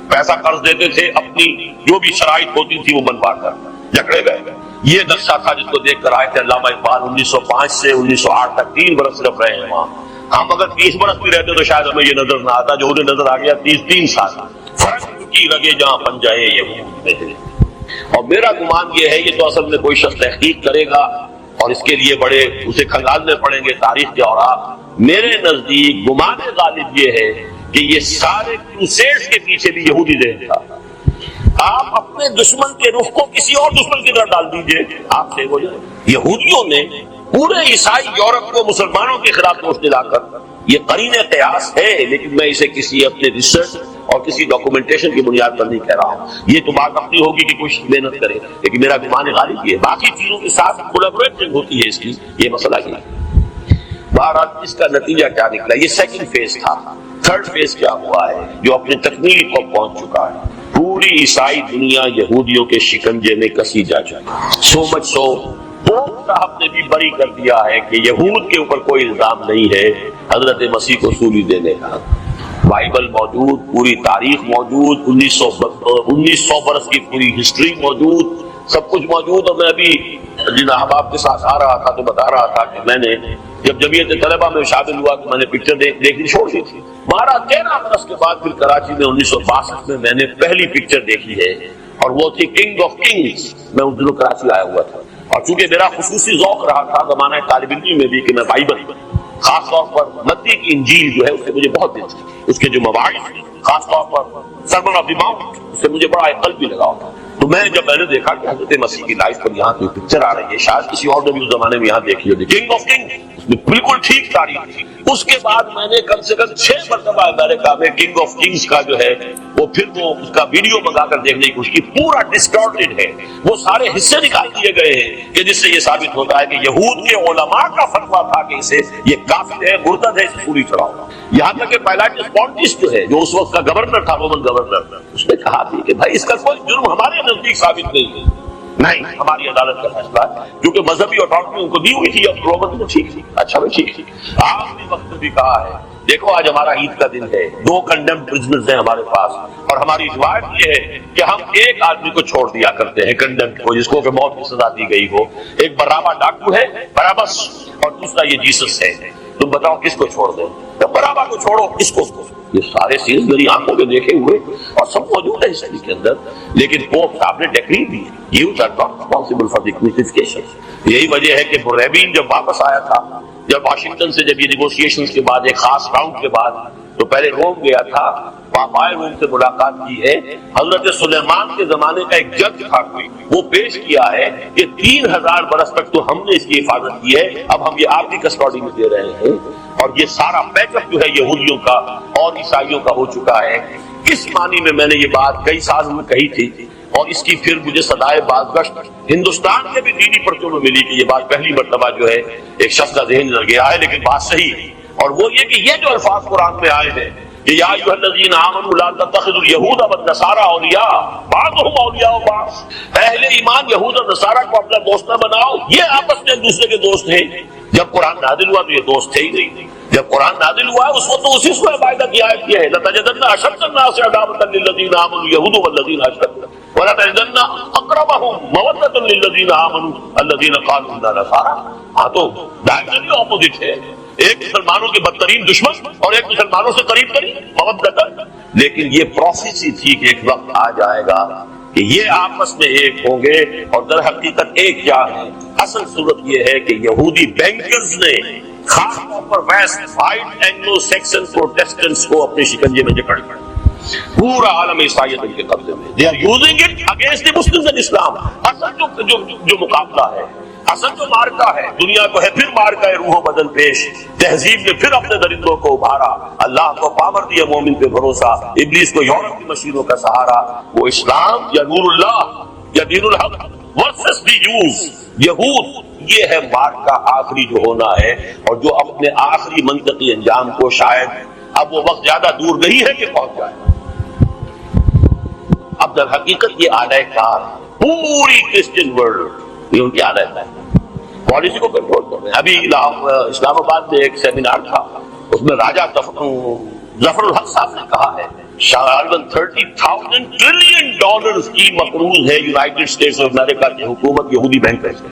پیسہ قرض دیتے تھے، اپنی جو بھی شرائط ہوتی تھی وہ بنوا کر جکڑے گئے۔ یہ نقشہ تھا جس کو دیکھ کر آئے تھے علامہ اقبال 1905 سے 1908 تک 3 برس صرف رہے ہیں وہاں۔ ہم اگر 30 برس بھی رہتے تو شاید ہمیں یہ نظر نہ آتا، جو انہیں نظر آ گیا 3 سال۔ فرق کی لگے جہاں بن جائے یہود میں ہے، اور میرا گمان یہ ہے، یہ تو اصل میں کوئی شخص تحقیق کرے گا اور اس کے لیے بڑے اسے کھنگالنے پڑیں گے تاریخ کے اوراق۔ میرے نزدیک گمان غالب یہ ہے کہ یہ سارے کروسیڈز کے پیچھے بھی یہودی ذہن تھا. آپ اپنے دشمن کے رخ کو کسی اور دشمن کی طرف ڈال دیجئے، آپ سے ہو جائے. یہودیوں نے پورے عیسائی یورپ کو مسلمانوں کے خلاف دوش دلا کر، یہ قرین قیاس ہے لیکن میں اسے کسی اپنے ریسرچ اور کسی ڈاکومنٹیشن کی بنیاد پر نہیں کہہ رہا ہوں. یہ تو بات اپنی ہوگی کہ کچھ محنت کرے، لیکن میرا گمان غالب یہ ہے باقی چیزوں کے ساتھ کولیبریٹنگ ہوتی ہے اس کی، یہ مسئلہ ہی ہے. بہرحال اس کا نتیجہ کیا نکلا؟ یہ سیکنڈ فیز تھا. تھرڈ فیز کیا ہوا ہے جو اپنی تکمیل کو پہنچ چکا ہے؟ پوری عیسائی دنیا یہودیوں کے شکنجے میں کسی جا چکی. سو مچ سو پوپ صاحب نے بھی بری کر دیا ہے کہ یہود کے اوپر کوئی الزام نہیں ہے حضرت مسیح کو سولی دینے کا. بائبل موجود، پوری تاریخ موجود، 1900 برس کی پوری ہسٹری موجود، سب کچھ موجود. اور میں ابھی جن احباب کے ساتھ آ رہا تھا تو بتا رہا تھا کہ میں نے جب جمعیت طلبہ میں شامل ہوا تو میں نے پکچر دیکھنی چھوڑ دی تھی. 13 برس کے بعد پھر کراچی میں 1962 میں نے پہلی پکچر دیکھی ہے اور وہ تھی کنگ آف کنگز. میں ان دنوں کراچی آیا ہوا تھا اور چونکہ میرا خصوصی ذوق رہا تھا زمانہ طالب علمی میں بھی کہ میں بائبل خاص طور پر متی کی انجیل جو ہے اس سے مجھے بہت دلچسپی، اس کے جو مواعظ خاص طور پر سرمن آف دی ماؤنٹ اس سے مجھے بڑا قلب بھی لگا تھا. تو میں جب میں نے دیکھا کہ حضرت مسیح کی لائف پر یہاں کوئی پکچر آ رہی ہے، شاید کسی اور نے بھی اس زمانے میں یہاں دیکھی ہوگی، کنگ آف کنگ، اس میں بالکل ٹھیک تاریخ تھی. اس کے بعد میں نے کم سے کم 6 مرتبہ امریکہ میں کنگ آف کنگز کا جو ہے وہ پھر وہ اس کا ویڈیو منگا کر دیکھنے کی کوشش کی. پورا ڈسٹارٹڈ ہے، وہ سارے حصے نکال دیے گئے ہیں کہ جس سے یہ ثابت ہوتا ہے کہ یہود کے علماء کا فتویٰ تھا کہ اسے یہ کافر ہے، مرتد ہے، اسے پوری چڑھاؤ. یہاں تک کہ پیلاٹس پونٹس جو ہے جو اس وقت کا گورنر تھا، رومن گورنر، اس نے کہا بھی کہ بھائی اس کا کوئی جرم ہمارے نزدیک ثابت نہیں ہے. نہیں، ہماری عدالت کا فیصلہ ہے کیونکہ مذہبی اتھارٹی ان کو دی ہوئی تھی. اب رومن تو ٹھیک تھی، اچھا بھی ٹھیک تھی. آخری وقت بھی کہا ہے دیکھو آج ہمارا عید کا دن ہے، 2 کنڈمڈ پرزنرز ہیں ہمارے پاس اور ہماری روایت یہ ہے کہ ہم ایک آدمی کو چھوڑ دیا کرتے ہیں کنڈمڈ کو، جس کو کہ موت کی سزا دی گئی ہو. ایک برابا ڈاکو ہے بarabbas اور دوسرا یہ جیسس ہے. تم بتاؤ کس کو چھوڑ دیں؟ برابا کو چھوڑو، اس کو. یہ سارے سینز میری آنکھوں کے دیکھے ہوئے اور سب موجود ہے ہسٹری کے اندر. لیکن پوپ صاحب نے decree the Jews are not responsible for the crucifixion. یہی وجہ ہے کہ برہبین جب واپس آیا تھا، جب واشنگٹن سے جب یہ نیگوشیشنز کے بعد ایک خاص راؤنڈ کے بعد، تو پہلے روم گیا تھا، پاپائے روم سے ملاقات کی ہے. حضرت سلیمان کے زمانے کا ایک جج تھا کوئی، وہ پیش کیا ہے کہ 3000 برس تک تو ہم نے اس کی حفاظت کی ہے، اب ہم یہ آپ کی کسٹڈی میں دے رہے ہیں. اور یہ سارا پیچ اپ جو ہے یہودیوں کا اور عیسائیوں کا ہو چکا ہے. کس معنی میں نے یہ بات کئی سال میں کہی تھی اور اس کی پھر مجھے صدائے بازگشت ہندوستان کے بھی دینی پرچوں میں ملی کہ یہ بات پہلی مرتبہ جو ہے ایک شخص کا ذہن لگ گیا ہے. لیکن بات صحیح ہے اور وہ یہ کہ یہ جو الفاظ قرآن میں آئے ہیں کہ یا ایھا الذین آمنوا لا تتخذوا اليہود والنصارى اولیاء بعضهم اولیاء بعض، اہل ایمان یہود اور نصارہ کو اپنا دوست نہ بناؤ، یہ آپس میں ایک دوسرے کے دوست ہیں. جب قرآن نازل ہوا تو یہ دوست تھے ہی نہیں. جب قرآن نازل ہوا اس وقت تو اسی سورہ مائدہ کی آیت یہ ہے لَتَجِدَنَّ أَشَدَّ النَّاسِ عَدَاوَةً لِلَّذِينَ آمَنُوا الْيَهُودُ وَالَّذِينَ أَشْرَكُوا وَلَتَجِدَنَّ أَقْرَبَهُم مَّوَدَّةً لِلَّذِينَ آمَنُوا الَّذِينَ قَالُوا إِنَّا نَصَارَىٰ. ہاں تو ڈائریکٹلی اپوزٹ ہے، ایک مسلمانوں کے بدترین دشمن اور ایک مسلمانوں سے قریب مودۃ. لیکن یہ پروفیسی تھی کہ ایک وقت آ جائے گا کہ یہ آپس میں ایک ہوں گے. اور در حقیقت ایک کیا ہے؟ اصل صورت یہ ہے کہ یہودی بینکرز نے خاص طور پر west white Anglo Saxon Protestants کو اپنے شکنجے میں جکڑ کر پورا عالم عیسائیت ان کے قبضے میں. They are using it against the Muslims and Islam. اصل جو مقابلہ ہے، اصل جو مارکا ہے دنیا کو ہے، پھر مارکا ہے روح و بدن پیش. تہذیب نے پھر اپنے درندوں کو ابھارا، اللہ کو پاور دیا، مومن پہ بھروسہ، ابلیس کو یورپ کی مشینوں کا سہارا. وہ اسلام یا نور اللہ یا دین الحق ورسس دی یوز یہود، یہ ہے مارکا آخری جو ہونا ہے. اور جو اپنے آخری منطقی انجام کو شاید اب وہ وقت زیادہ دور نہیں ہے کہ پہنچ جائے. اب در حقیقت یہ آلہ کار پوری کرسچن ورلڈ یہ ان کی عادت ہے، پالیسی کو کنٹرول کر رہے ہیں. ابھی اسلام آباد میں ایک سیمینار تھا، اس میں راجہ ظفر الحق صاحب نے کہا ہے 30,000 ٹریلین ڈالرز کی مقروض ہے یونائیٹڈ اسٹیٹس آف امریکہ کی حکومت یہودی بینکر سے.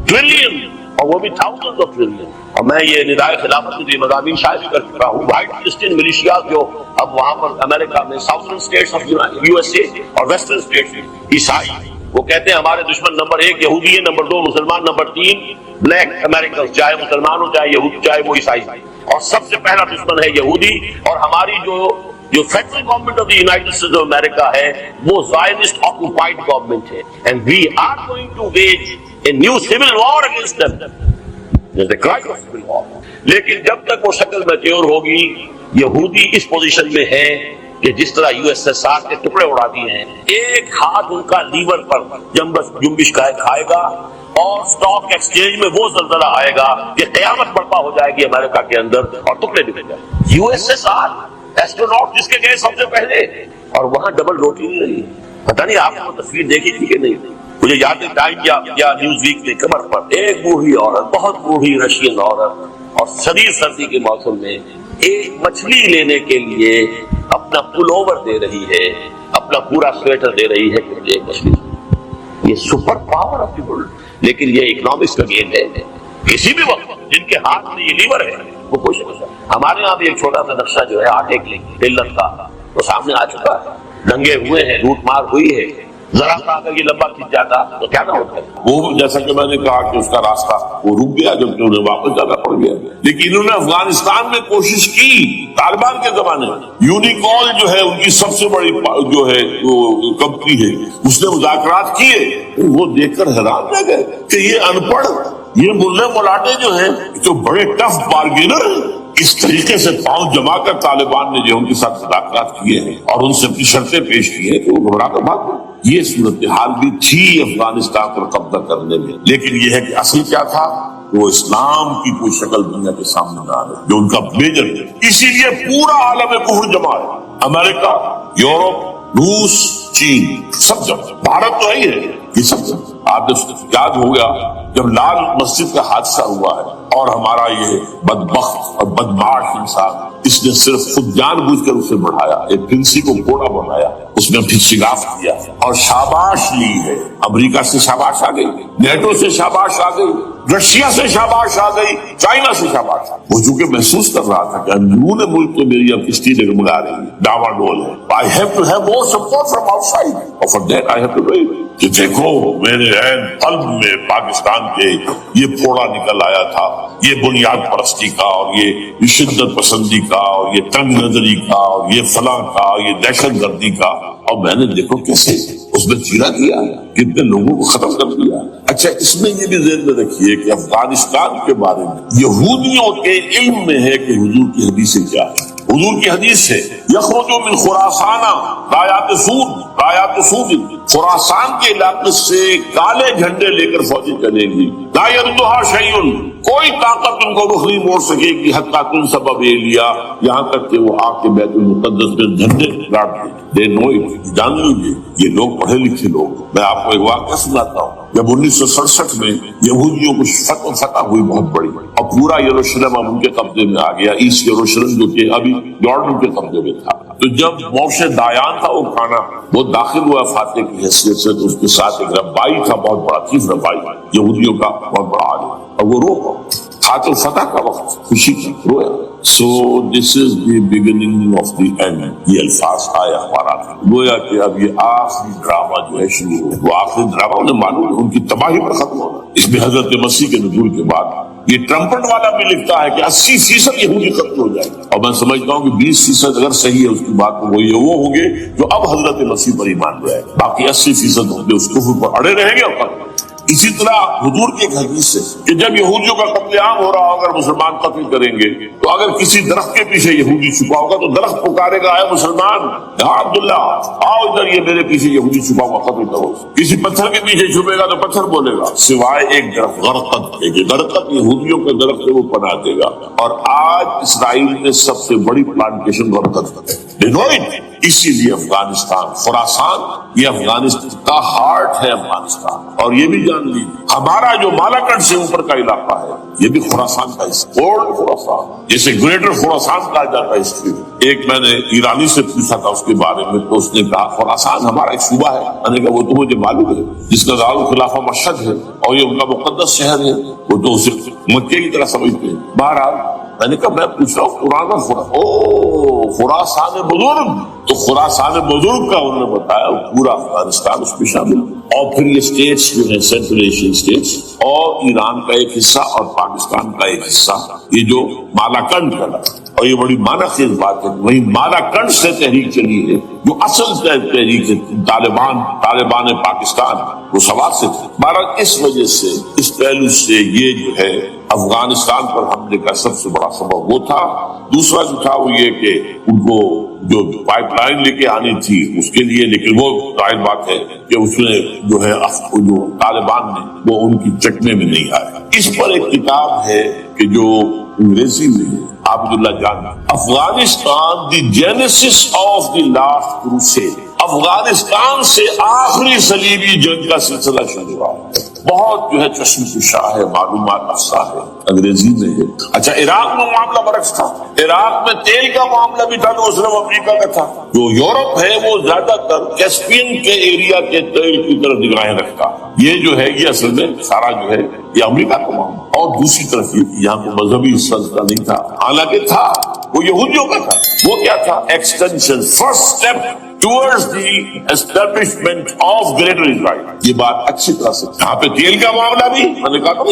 ٹریلین، اور وہ بھی تھاؤزنڈ آف ٹریلین. اور میں یہ ندائے خلافت میں مضامین شائع کر چکا ہوں. وائٹ کرسچن ملیشیا جو اب وہاں پر امریکہ میں southern states of U S A اور ویسٹرن اسٹیٹس میں عیسائی، وہ کہتے ہیں ہمارے دشمن نمبر 1 یہودی ہے، نمبر 2 مسلمان، نمبر 3 بلیک امریکن، چاہے مسلمان ہو چاہے یہودی چاہے وہ عیسائی. اور سب سے پہلا دشمن ہے یہودی. اور ہماری جو federal government of the United States of America ہے وہ زائنسٹ آکوپائڈ گورنمنٹ ہے. And we are going to wage a new civil war against them. لیکن جب تک وہ شکل میچور ہوگی، یہودی اس پوزیشن میں ہے کہ جس طرح یو ایس ایس آر کے ٹکڑے اڑا دیے ہیں، ایک ہاتھ ان کا لیور پر جنبش کھائے گا اور سٹاک ایکسچینج میں وہ زلزلہ آئے گا کہ قیامت برپا ہو جائے گی امریکہ کے اندر اور ٹکڑے بکھر جائیں. U S S R astronaut جس کے گئے سب سے پہلے، اور وہاں ڈبل روٹی نہیں رہی. پتہ نہیں آپ نے وہ تصویر دیکھی تھی کہ نہیں، مجھے یاد ہے ٹائم یا نیوز ویک کے کمر پر ایک بوڑھی عورت، بہت بوڑھی رشین عورت، اور شدید سردی کے موسم میں ایک مچھلی لینے کے لیے اپنا پل اوور دے رہی ہے، اپنا پورا سویٹر دے رہی ہے کہ مجھے ایک مچھلی. یہ super power of the world. لیکن یہ اکنامکس کا گیم ہے. کسی بھی وقت جن کے ہاتھ میں یہ لیور ہے وہ کوئی شک. ہمارے یہاں بھی ایک چھوٹا سا نقشہ جو ہے آٹے کی قلت کا وہ سامنے آ چکا ہے. ننگے ہوئے ہیں، لوٹ مار ہوئی ہے. ذرا سا اگر یہ لمبا کھنچ جاتا تو کیا نہ ہوتا ہے. وہ جیسا کہ میں نے کہا کہ اس کا راستہ وہ رک گیا جبکہ انہیں واپس جانا پڑ گیا. لیکن انہوں نے افغانستان میں کوشش کی. طالبان کے زمانے میں یونیکال جو ہے ان کی سب سے بڑی جو ہے وہ کمپنی ہے، اس نے مذاکرات کیے. وہ دیکھ کر حیران رہ گئے کہ یہ ان پڑھ، یہ ملے ملاٹے جو ہیں جو بڑے ٹف بارگینر ہیں، اس طریقے سے پاؤں جما کر طالبان نے جو ان کے ساتھ مذاکرات کیے ہیں اور ان سے اپنی شرطیں پیش کی ہیں تو وہ گھبرا کر بھاگ گئے. یہ صورتحال بھی تھی افغانستان پر قبضہ کرنے میں. لیکن یہ ہے کہ اصل کیا تھا، وہ اسلام کی کوئی شکل دنیا کے سامنے نہ آئے جو ان کا میجر ہے. اسی لیے پورا عالم کفر جمع ہے. امریکہ، یورپ، روس، چین، سب جب بھارت تو ہے یہ سب جب. آپ یاد ہو گیا جب لال مسجد کا حادثہ ہوا ہے اور ہمارا یہ بدبخت اور بدمعاش انسان، اس نے صرف خود جان بوجھ کر اسے بڑھایا، ایک پھنسی کو گھوڑا بنایا، اس نے پھر شگاف کیا اور شاباش لی ہے. امریکہ سے شاباش آ گئی، نیٹو سے شاباش آ گئی، رشیا سے شاباش آ گئی، چائنا سے شاباش آ گئی. وہ چونکہ محسوس کر رہا تھا کہ اندرون ملک تو میری اب کشتی ڈگمگا رہی ہے، ڈاوا ڈول ہے. I have to have more support from outside. اور for that I have to wait. کہ دیکھو میرے عین قلب میں پاکستان کے یہ پھوڑا نکل آیا تھا، یہ بنیاد پرستی کا اور یہ شدت پسندی کا اور یہ تنگ نظری کا اور یہ فلاں کا اور یہ دہشت گردی کا، اور میں نے دیکھو کیسے اس میں چیرا کیا، کتنے لوگوں کو ختم کر دیا. اچھا اس میں یہ بھی ذہن میں رکھیے کہ افغانستان کے بارے میں یہودیوں کے علم میں ہے کہ حضور کی حدیث کیا ہے. حضور کی حدیث ہے یخرج من خراسان رایات سود، خراسان کے علاقے سے کالے جھنڈے لے کر فوجیں چلے گی. لا یردها شیء، کوئی طاقت ان کو رخ نہیں موڑ سکے گی. حتیٰ تم سبب لیا، یہاں تک کہ وہ آ کے بیت المقدس میں جھنڈے گاڑ دیں. دے نو اٹ، جان لیجیے یہ لوگ پڑھے لکھے لوگ. میں آپ کو ایک واقعہ سناتا ہوں. جب 1967 میں یہودیوں کو فتح ہوئی بہت بڑی اور پورا یروشلم اب ان کے قبضے میں آ گیا، ایسٹ یروشلم جو کہ ابھی جارڈن کے قبضے میں تھا. تو جب موشے دایان تھا وہ کھانا، وہ داخل ہوا فاتح کی حیثیت سے، تو اس کے ساتھ ایک ربائی تھا، بہت بڑا چیف ربائی یہودیوں کا، بہت بڑا عالم، اور وہ رو پڑا. خاطر الفتح کا وقت خوشی کی رویا. So this is the beginning of the end. یہ الفاظ آیا ہمارا گویا کہ اب یہ آخری ڈرامہ جو ہے شروع ہو. وہ آخری ڈرامہ انہیں معلوم ہے ان کی تباہی پر ختم ہونا. اس میں حضرت مسیح کے نزول کے بعد یہ ٹرمپٹ والا بھی لکھتا ہے کہ 80% یہودی ختم ہو جائے گا، اور میں سمجھتا ہوں کہ 20% اگر صحیح ہے اس کی بات تو وہ ہوں گے جو اب حضرت مسیح پر ایمان لائے. باقی 80% ہوں گے اس کفر پر اڑے رہیں گے اور ختم. اسی طرح حضور کی ایک حدیث سے کہ جب یہودیوں کا قتل عام ہو رہا ہوگا، مسلمان قتل کریں گے، تو اگر کسی درخت کے پیچھے یہودی چھپا ہوگا تو درخت پکارے گا اے مسلمان، ہاں عبداللہ آؤ ادھر، یہ میرے پیچھے یہودی چھپا ہوا قتل کرو. کسی پتھر کے پیچھے چھپے گا تو پتھر بولے گا، سوائے ایک درخت غرقد ہے کہ غرقد یہودیوں کے درخت سے وہ پناہ دے گا. اور آج اسرائیل میں سب سے بڑی پلانٹیشن غرقد ہے. اسی لیے افغانستان، خراسان یہ افغانستان کا ہارٹ ہے افغانستان. اور یہ بھی جان لیجیے ہمارا جو مالاکنڈ سے اوپر کا علاقہ ہے یہ بھی خراسان کا حصہ، اولڈ خراسان جسے گریٹر خراسان کہا جاتا ہے. ہسٹری ایک میں نے ایرانی سے پوچھا تھا اس کے بارے میں، تو اس نے کہا خراسان ہمارا ایک صوبہ ہے. میں نے کہا وہ تو مجھے معلوم ہے، جس کا دارالخلافہ مشہد ہے اور یہ ان کا مقدس شہر ہے، وہ تو اسے مکے کی طرح سمجھتے ہیں. بہرحال میں نے کہا میں پوچھ رہا ہوں پرانا خراسان بزرگ، تو خراسان بزرگ کا انہوں نے بتایا پورا افغانستان اس میں شامل. اور پھر یہ اسٹیٹس جو ہیں سینٹرل ایشین اسٹیٹس اور ایران کا ایک حصہ اور پاکستان کا ایک حصہ، یہ جو مالاکنڈ کا، اور یہ بڑی معنی خیز بات ہے، وہی مالاکنڈ سے تحریک چلی ہے جو اصل تحریک ہے طالبان پاکستان، وہ سوات سے تھے۔ بہرحال اس وجہ سے، اس پہلو سے یہ جو ہے افغانستان پر حملے کا سب سے بڑا سبب وہ تھا۔ دوسرا جو تھا وہ یہ کہ ان کو جو پائپ لائن لے کے آنی تھی اس کے لیے، لیکن وہ ظاہر بات ہے کہ اس میں جو ہے جو طالبان نے وہ ان کی چکمے میں نہیں آئے۔ اس پر ایک کتاب ہے کہ جو انگریزی میں ہے، Abdullah Jan, Afghanistan the genesis of the last crusade, Afghanistan سے آخری صلیبی جنگ کا سلسلہ شروع ہوا۔ بہت جو ہے چشم کشا ہے، معلومات افزا ہے، انگریزی میں ہے۔ اچھا، عراق میں معاملہ برعکس تھا، عراق میں تیل کا معاملہ بھی تھا تو صرف امریکہ کا تھا۔ جو یورپ ہے وہ زیادہ تر کیسپین کے ایریا کے تیل کی طرف نگاہیں رکھتا، یہ جو ہے یہ اصل میں سارا جو ہے یہ امریکہ کا معاملہ۔ اور دوسری طرف یہاں کو مذہبی سلسلہ نہیں تھا، حالانکہ تھا، وہ یہودیوں کا تھا۔ وہ کیا تھا؟ Extension, first step towards the establishment of Greater Israel۔ یہ بات اچھی طرح سے یہاں پہ تیل کا معاملہ بھی میں نے کہا تھا،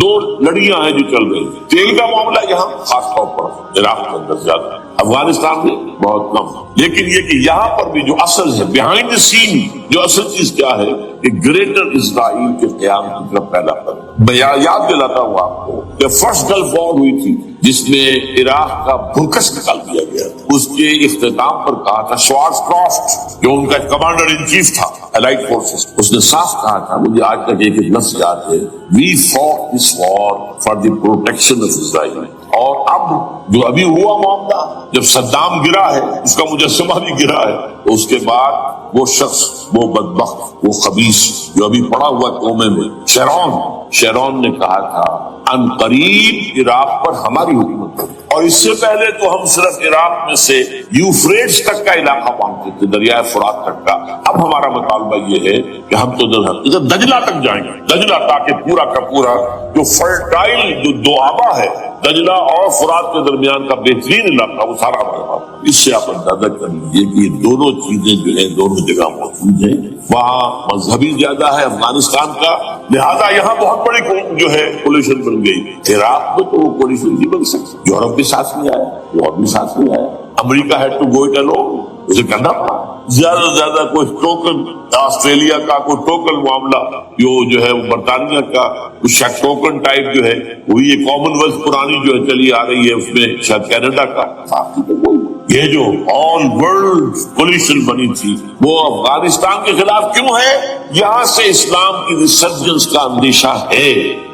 دو لڑیاں ہیں جو چل رہی ہیں۔ تیل کا معاملہ یہاں خاص طور پر عراق کے اندر زیادہ، افغانستان میں بہت کم۔ لیکن یہ کہ یہاں پر بھی جو اصل ہے بیہائنڈ دی سین، جو اصل چیز کیا ہے کہ گریٹر اسرائیل کے قیام کی طرف پہلا قدم۔ میں یاد دلاتا ہوں آپ کو کہ فرسٹ گلف وار ہوئی تھی جس میں عراق کا بھرکس نکال دیا گیا، اس کے اختتام پر کہا تھا شوارز کرافٹ جو ان کا کمانڈر ان چیف تھا الائڈ فورسز، اس نے صاف کہا تھا، مجھے آج تک ایک لفظ یاد ہے، we fought this war for the protection of Israel. اور اب جو ابھی ہوا معاملہ، جب صدام گرا ہے، اس کا مجسمہ بھی گرا ہے، تو اس کے بعد وہ شخص، وہ بدبخت، وہ خبیث جو ابھی پڑا ہوا کومے میں، شیرون نے کہا تھا ان قریب عراق پر ہماری حکومت ہوگی۔ اور اس سے پہلے تو ہم صرف عراق میں سے یوفریٹس تک کا علاقہ مانگتے تھے، دریائے فرات تک کا۔ اب ہمارا مطالبہ یہ ہے کہ ہم تو دجلہ تک جائیں گے، دجلہ، تاکہ پورا کا پورا جو فرٹائل جو دوآبا ہے دجلہ اور فرات کے درمیان کا بہترین علاقہ، وہ سارا ہمارے پاس۔ اس سے آپ اندازہ کر لیجیے کہ یہ دونوں چیزیں جو ہیں دونوں جگہ موجود ہیں۔ وہاں مذہبی زیادہ ہے افغانستان کا، لہذا یہاں بہت بڑی جو ہے پولیشن بن گئی۔ عراق میں تو وہ پولیشن نہیں بن سکتی، یورپ بھی ساتھ میں آیا، وہ بھی ساتھ میں آیا، امریکہ had to go it alone, اسے کرنا پڑا۔ زیادہ سے زیادہ کوئی ٹوکن، آسٹریلیا کا کوئی ٹوکن معاملہ جو ہے وہ برطانیہ کا کچھ ٹوکن ٹائپ جو ہے، وہی یہ کامن ویلتھ پرانی جو ہے چلی آ رہی ہے، اس میں شاید کینیڈا کا، باقی تو کوئی۔ یہ جو آل ورلڈ پولیشن بنی تھی وہ افغانستان کے خلاف کیوں ہے؟ یہاں سے اسلام کی ریسرجنس کا اندیشہ ہے۔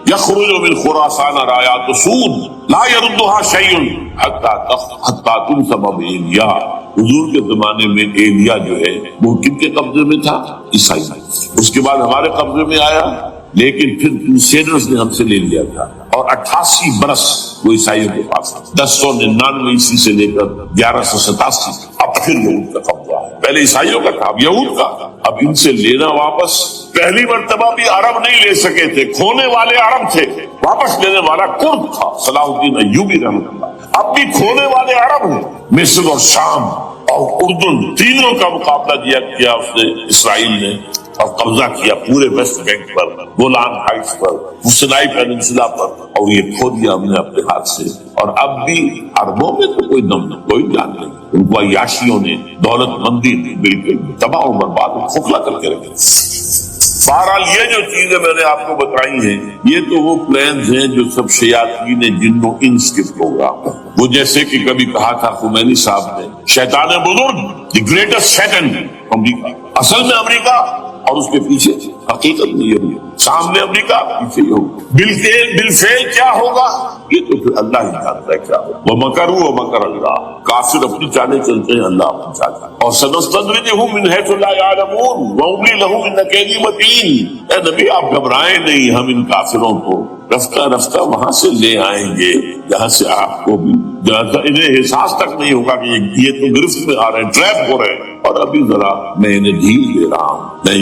یخرج من خراسان رایات سود لا یردها شیء حتی تنصب بإیلیا۔ حضور کے زمانے میں ایلیا جو ہے وہ کن کے قبضے میں تھا؟ عیسائی۔ اس کے بعد ہمارے قبضے میں آیا، لیکن پھر کروسیڈرز نے ہم سے لے لیا تھا، اور 88 برس وہ عیسائیوں کے پاس تھا، 1099 عیسوی سے لے کر 1187، اب پھر یہود کا قبضہ ہے۔ پہلے عیسائیوں کا تھا، اب یہود کا۔ اب ان سے لینا واپس، پہلی مرتبہ بھی عرب نہیں لے سکے تھے، کھونے والے عرب تھے، واپس لینے والا کرد تھا، صلاح الدین ایوبی رحمۃ اللہ۔ اب بھی کھونے والے عرب ہیں، مصر اور شام اور اردن، تینوں کا مقابلہ کیا اس نے، اسرائیل نے، اور قبضہ کیا پورے ویسٹ بینک پر، گولان ہائٹس پر، سینائی پیننسولا پر، اور یہ کھو دیا ہم نے اپنے ہاتھ سے۔ اور اب بھی عربوں میں تو کوئی دم نہیں، کوئی جان نہیں، ان کو عیاشیوں نے، دولت مندی نے بالکل تباہ و برباد کھوکھلا کر کے رکھے۔ بہرحال یہ جو چیزیں میں نے آپ کو بتائی ہیں، یہ تو وہ پلانز ہیں جو سب شیاطین جن و انس کے پروگرام، وہ جیسے کہ کبھی کہا تھا خمینی صاحب نے، شیطان بزرگ، دی گریٹسٹ سیٹن، امریکہ، اصل میں امریکہ، اور اس کے پیچھے حقیقت میں یہ سامنے امریکہ، پیچھے یہ ہوگا۔ بالفعل کیا ہوگا یہ تو پھر اللہ ہی جانتا ہے کیا ہوگا۔ وَمَكَرُوا وَمَكَرَ اللَّهُ، کافر اپنی چالیں چلتے ہیں، اللہ اپنی چال چلتا ہے۔ اور سَنَسْتَدْرِجُهُم مِّنْ حَيْثُ لَا يَعْلَمُونَ وَأُمْلِي لَهُمْ إِنَّ كَيْدِي مَتِينٌ۔ اے نبی آپ گھبرائیں نہیں، ہم ان کافروں کو رفتہ رفتہ وہاں سے لے آئیں گے جہاں سے آپ کو بھی، جہاں انہیں احساس تک نہیں ہوگا کہ یہ تو گرفت میں آ رہے ہیں، ٹریپ ہو رہے ہیں، اور ابھی ذرا میں انہیں ڈھیل دے رہا ہوں۔ میں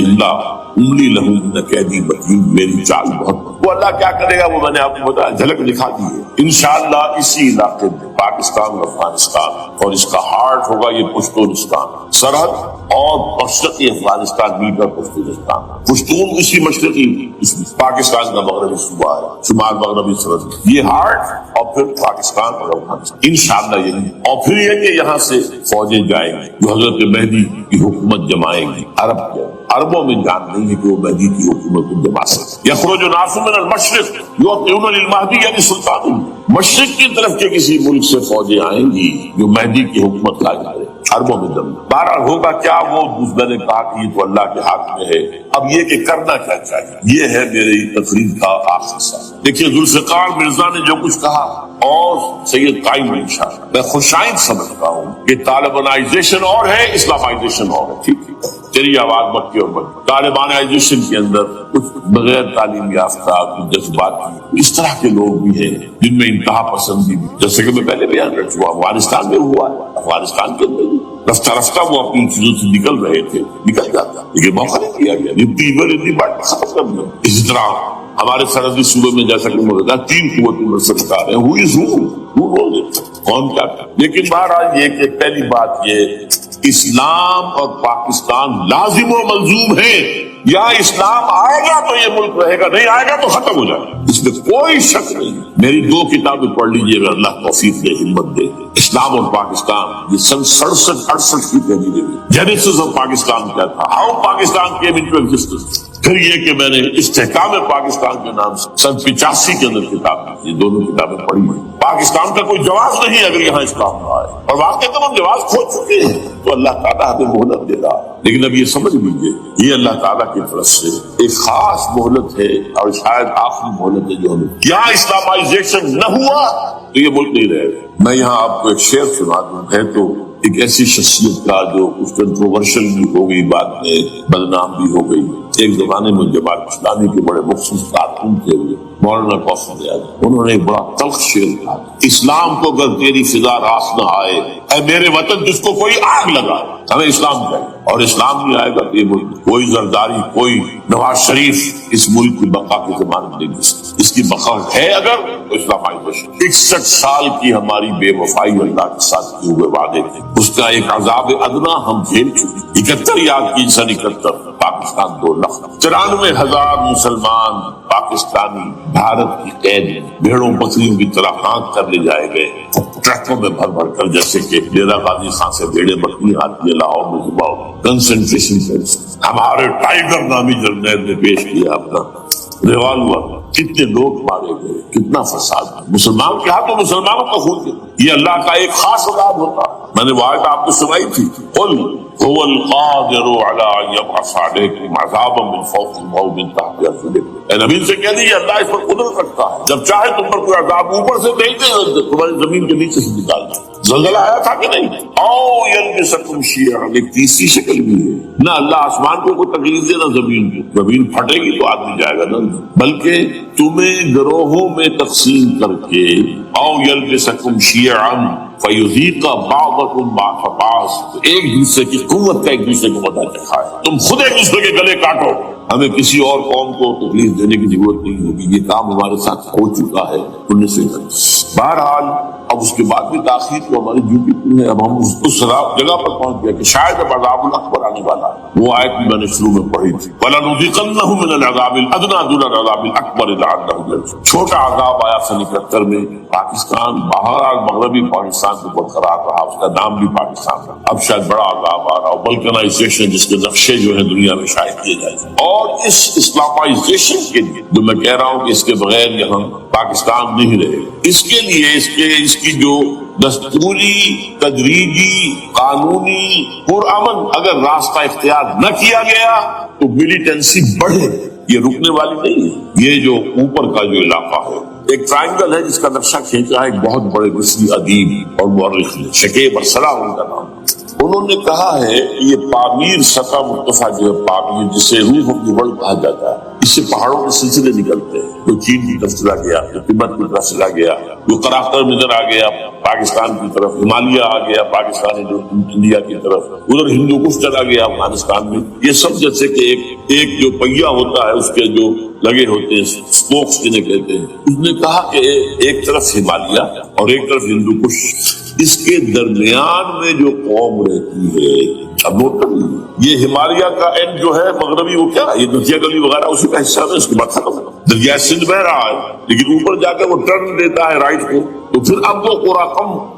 املی لہوں ان قیدی متین، میری چال بہت وہ اللہ کیا کرے گا وہ میں نے آپ کو بتایا، جھلک دکھا دی ہے۔ انشاءاللہ اسی علاقے میں پاکستان اور افغانستان، اور اس کا ہارٹ ہوگا یہ پشتونستان، سرحد اور مشرقی افغانستان مل کر پشتونستان۔ پشتون اسی مشرقی پاکستان کا مغربی صوبہ ہے، شمال مغربی سرحد، یہ ہارٹ، اور پھر پاکستان اور افغانستان انشاءاللہ یہی، اور پھر یہ کہ یہاں سے فوجیں جائیں گی جو حضرت مہدی کی حکومت جمائیں گی۔ عربوں میں جان نہیں ہے کہ وہ مہدی کی حکومت کو جما سکتے۔ یخرج ناس من المشرق یطیعون للمہدی یعنی سلطان، مشرق کی طرف کے کسی ملک سے فوجیں آئیں گی جو مہدی کی حکومت قائم کرے، عربوں میں دم۔ بہرحال ہوگا کیا وہ میں نے کہا کہ یہ تو اللہ کے ہاتھ میں ہے۔ اب یہ کہ کرنا کیا چاہیے، یہ ہے میری تقریر کا آخری سال۔ دیکھیے ذوالفقار مرزا نے جو کچھ کہا اور سید قائم علی شاہ، میں خوشائند سمجھتا ہوں کہ طالبانائزیشن اور ہے، اسلامائزیشن اور ہے۔ ٹھیک ہے، چلیے آواز بڑھتی اور بڑھتی۔ طالبانائزیشن کے اندر کچھ بغیر تعلیم یافتہ کچھ جذباتی اس طرح کے لوگ بھی ہیں جن میں انتہا پسندی بھی، جیسے کہ میں پہلے بیان کر چکا، افغانستان میں ہوا ہے، افغانستان کے اندر رفتہ رفتہ وہ اپنی چیزوں سے نکل رہے تھے، نکل جاتا، لیکن موقع نہیں دیا گیا، نبتی بات ختم کر دیا۔ اسی طرح ہمارے سرحدی صوبے میں جیسا کہ میں بتا 3 قوتیں مسلسل ہیں، کون کیا تھا۔ لیکن بہرحال یہ کہ پہلی بات یہ اسلام اور پاکستان لازم و ملزوم ہے، یا اسلام آئے گا تو یہ ملک رہے گا، نہیں آئے گا تو ختم ہو جائے گا، اس میں کوئی شک نہیں۔ میری 2 کتابیں پڑھ لیجیے اگر اللہ توفیق دے، ہمت دے، اسلام اور پاکستان، یہ سن 67-68 کی تحریر ہے۔ جینیسس آف پاکستان کیا تھا، how Pakistan came into existence. پھر یہ کہ میں نے استحکام پاکستان کے نام سے سن 85 کے اندر کتاب کی، یہ دونوں کتابیں پڑھی ہیں۔ پاکستان کا کوئی جواز نہیں اگر یہاں اسلام نہ آئے، اور واقعی ہم جواز کھو چکے ہیں، تو اللہ تعالیٰ ہمیں مہلت دے رہا۔ لیکن اب یہ سمجھ لیجیے یہ اللہ تعالیٰ کی طرف سے ایک خاص مہلت ہے، اور شاید آخری مہلت ہے جو ہمیں، کیا اسلامائزیشن نہ ہوا تو یہ ملک نہیں رہے گا۔ میں یہاں آپ کو ایک شعر سنا دوں، ہے تو ایک ایسی شخصیت کا جو کچھ کنٹروورشل بھی ہو گئی، بعد میں بدنام بھی ہو گئی۔ ایک زمانے میں جماعت اسلامی کے بڑے مخصوص کارکن تھے مولانا قاسم یاد، انہوں نے ایک بڑا تلخ شعر کہا، اسلام کو اگر تیری فضا راس نہ آئے، اے میرے وطن جس کو کوئی آگ لگا، ہمیں اسلام چاہیے، اور اسلام نہیں آئے گا تو یہ ملک کوئی زرداری، کوئی نواز شریف اس ملک کی بقا کی ضمانت نہیں دے سکتی۔ اس کی بقا ہے اگر تو اسلامائزیشن۔ 61 سال کی ہماری بے وفائی اللہ کے ساتھ کیے ہوئے وعدے تھے، اس کا ایک عذاب ادنا ہم جھیل چکے۔ 71 یاد کی سن 71 پاکستان 2 لاکھ 94,000 مسلمان پاکستانی بھارت کی قید میں بھیڑوں بکریوں کی طرح ہانک کر لے جائے گئے، ٹرکوں میں بھر بھر کر، جیسے کہ ڈیرہ غازی خان سے بھیڑیں بکریاں آتی ہے لاہور میں ذبح ہو، کنسنٹریشن کیمپس۔ ہمارے ٹائیگر نامی جرنیل نے پیش کیا اپنا ریوالور، کتنے لوگ مارے گئے، کتنا فساد، مسلمان کے ہاتھوں مسلمانوں کا خون کیا۔ یہ اللہ کا ایک خاص عذاب ہوتا۔ میں نے وہ آیت آپ کو سنائی تھی، قل هو القادر على ان يبعث عليكم عذابا من فوقكم او من تحت ارجلكم۔ اے نبی سے کہہ دیجیے اللہ اس پر قدرت رکھتا ہے، جب چاہے تم پر کوئی عذاب اوپر سے بھیج دے، تمہاری زمین کے نیچے سے نکال دے۔ زلزلہ آیا تھا کہ نہیں؟ او یلبسکم شیعا، ایک تیسری شکل بھی ہے، نہ اللہ آسمان کو کوئی تکلیف دے نہ زمین کو، زمین پھٹے گی تو آدمی جائے گا نا، بلکہ تمہیں گروہوں میں تقسیم کر کے، او یلبسکم شیعا فیذیق بعضکم بعض بعض، ایک دوسرے کی قوت کا ایک دوسرے کو پتہ چکھائے، تم خود ایک دوسرے کے گلے کاٹو، ہمیں کسی اور قوم کو تکلیف دینے کی ضرورت نہیں ہوگی۔ یہ کام ہمارے ساتھ ہو چکا ہے 1931۔ بہرحال اب اس کے بعد بھی تاخیر تو ہماری ڈیوٹی کی ہے، اب ہم اس جگہ پر پہنچ گئے کہ شاید اب عذاب الاکبر آنے والا ہے۔ وہ آیت بھی میں نے شروع میں پڑھی تھی، وَلَنُذِيقَنَّهُم مِّنَ الْعَذَابِ الْأَدْنَىٰ دُونَ الْعَذَابِ الْأَكْبَرِ لَعَلَّهُمْ يَرْجِعُونَ۔ چھوٹا عذاب آیا سن 71 میں، پاکستان بہرحال مغربی پاکستان کو برقرار رہا، اس کا نام بھی پاکستان تھا۔ اب شاید بڑا عذاب آ رہا ہو، بلکنائزیشن جس کے نقشے جو ہیں دنیا میں شائع کیے جائیں، اور اس اسلامائزیشن کے لیے جو میں کہہ رہا ہوں کہ اس کے بغیر یہاں پاکستان نہیں رہے، اس کے لیے اس کی جو دستوری، تدریجی، قانونی، پرامن اگر راستہ اختیار نہ کیا گیا تو ملیٹنسی بڑھے، یہ رکنے والی نہیں ہے۔ یہ جو اوپر کا جو علاقہ ہے ایک ٹرائنگل ہے جس کا نقشہ کھینچا ہے ایک بہت بڑے مصری ادیب اور مورخ نے، شکیب ارسلان ان کا نام۔ انہوں نے کہا ہے کہ یہ پامیر سطح مرتفع جو ہے، پامیر جسے روح آف دی ورلڈ کہا جاتا ہے، اس سے پہاڑوں کے سلسلے نکلتے ہیں. کوئی چین کی طرف چلا گیا, کوئی تبت کی طرف چلا گیا, کوئی قراقرم ادھر آ گیا پاکستان کی طرف, ہمالیہ آ گیا پاکستان انڈیا کی طرف, ادھر ہندو کش چلا گیا افغانستان میں. یہ سب جیسے کہ ایک جو پہیا ہوتا ہے اس کے جو لگے ہوتے ہیں اسپوکس جنہیں کہتے ہیں. اس نے کہا کہ ایک طرف ہمالیہ اور ایک طرف ہندو کش, اس کے درمیان میں جو قوم رہتی ہے, اب نوٹ کر لیجیے, یہ ہمالیہ کا اینڈ جو ہے مغربی, وہ کیا ہے, یہ دریا گلی وغیرہ اسی کا حصہ ہے. اس کے بعد ختم, دریا سندھ بہ رہا ہے لیکن اوپر جا کے وہ ٹرن دیتا ہے رائٹ کو, تو پھر اب وہ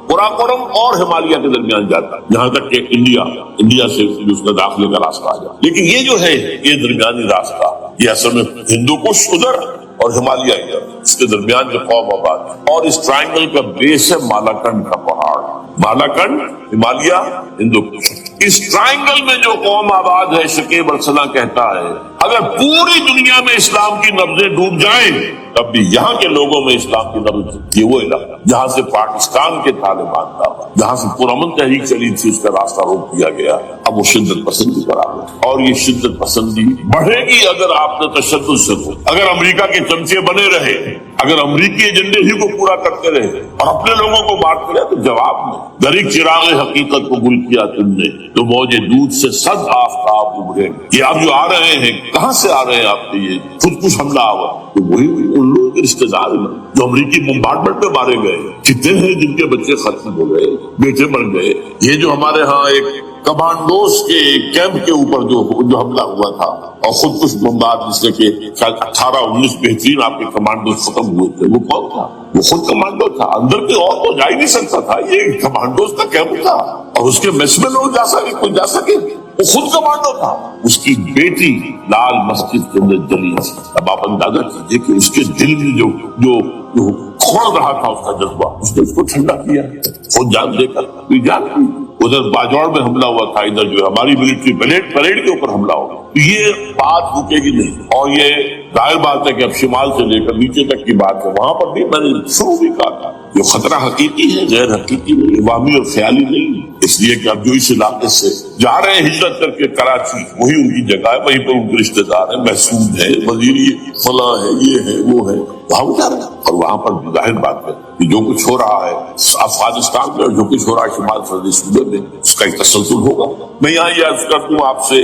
قراقرم اور ہمالیہ کے درمیان جاتا ہے, جہاں تک کہ انڈیا سے اس کا داخلے کا راستہ آ جاتا. لیکن یہ جو ہے یہ درمیانی راستہ, یہ اصل میں ہندو کش ادھر اور ہمالیہ ادھر, اس کے درمیان جو قوم آباد ہے. اور اس ٹرائنگل کا بیس ہے مالاکنڈ کا پہاڑ, مالاکنڈ, ہمالیہ, ہندو کش. اس ٹرائنگل میں جو قوم آباد ہے, شکیب ارسلان کہتا ہے اگر پوری دنیا میں اسلام کی نبضیں ڈوب جائیں تب بھی یہاں کے لوگوں میں اسلام کی نبض, یہ وہ علاقہ جہاں سے پاکستان کے طالبان تھا, جہاں سے پرامن تحریک چلی تھی, اس کا راستہ روک دیا گیا. اب وہ شدت پسندی پر آ گئی, اور یہ شدت پسندی بڑھے گی اگر آپ نے تشدد سے ہو, اگر امریکہ کے چمچے بنے رہے, اگر امریکی ایجنڈے ہی کو پورا کرتے رہے اور اپنے لوگوں کو مارتے رہے. تو جواب میں غریب چراغ حقیقت کو گل کیا تم نے, تو موج دودھ سے صد آفتاب ابھرے. یہ آپ جو آ رہے ہیں, کہاں سے آ رہے ہیں آپ کے یہ خود کش حملہ آوا, تو وہی ان لوگوں کے رشتے دار جو امریکی بمبارڈمنٹ میں مارے گئے, کتنے ہیں جن کے بچے ختم ہو گئے, بیٹے مر گئے. یہ جو ہمارے ہاں ایک کمانڈوز کے کیمپ کے اوپر جو حملہ ہوا تھا اور خود کش بمبار, جس سے کہ شاید 18-19 بہترین آپ کے کمانڈوز ختم ہوئے تھے, وہ کون تھا؟ وہ خود کمانڈو تھا. اندر کے اور تو جا ہی نہیں سکتا تھا, یہ کمانڈوز کا کیمپ تھا اور اس کے میس میں لوگ کوئی جا سکے, وہ خود کمانڈو تھا. اس کی بیٹی لال مسجد کے اندر جلی. اب آپ اندازہ کیجیے کہ اس کے دل میں جو کھوڑ رہا تھا اس کا جذبہ, اس نے اس کو ٹھنڈا کیا, خود جان دے کر کوئی جان کی. ادھر باجوڑ میں حملہ ہوا تھا, ادھر جو ہماری ملٹری پریڈ کے اوپر حملہ ہوا. یہ بات رکے گی نہیں, اور یہ ظاہر بات ہے کہ اب شمال سے لے کر نیچے تک کی بات ہے. وہاں پر بھی میں نے شروع بھی کہا تھا جو خطرہ حقیقی ہے, غیر حقیقی نہیں, وامی اور خیالی نہیں. اس لیے کہ اب جو اس علاقے سے جا رہے ہیں ہجرت کر کے کراچی, وہی ان کی جگہ ہے, وہیں پر ان کے رشتے دار ہیں, محسود ہے, وزیر فلاں ہے, یہ ہے, وہ ہے, وہاں جا رہے ہیں. اور وہاں پر ظاہر بات ہے کہ جو کچھ ہو رہا ہے افغانستان میں اور جو کچھ ہو رہا ہے شمال سرحدی صوبے میں, اس کا ایک تسلسل ہوگا. میں یہاں یہ عرض کر دوں آپ سے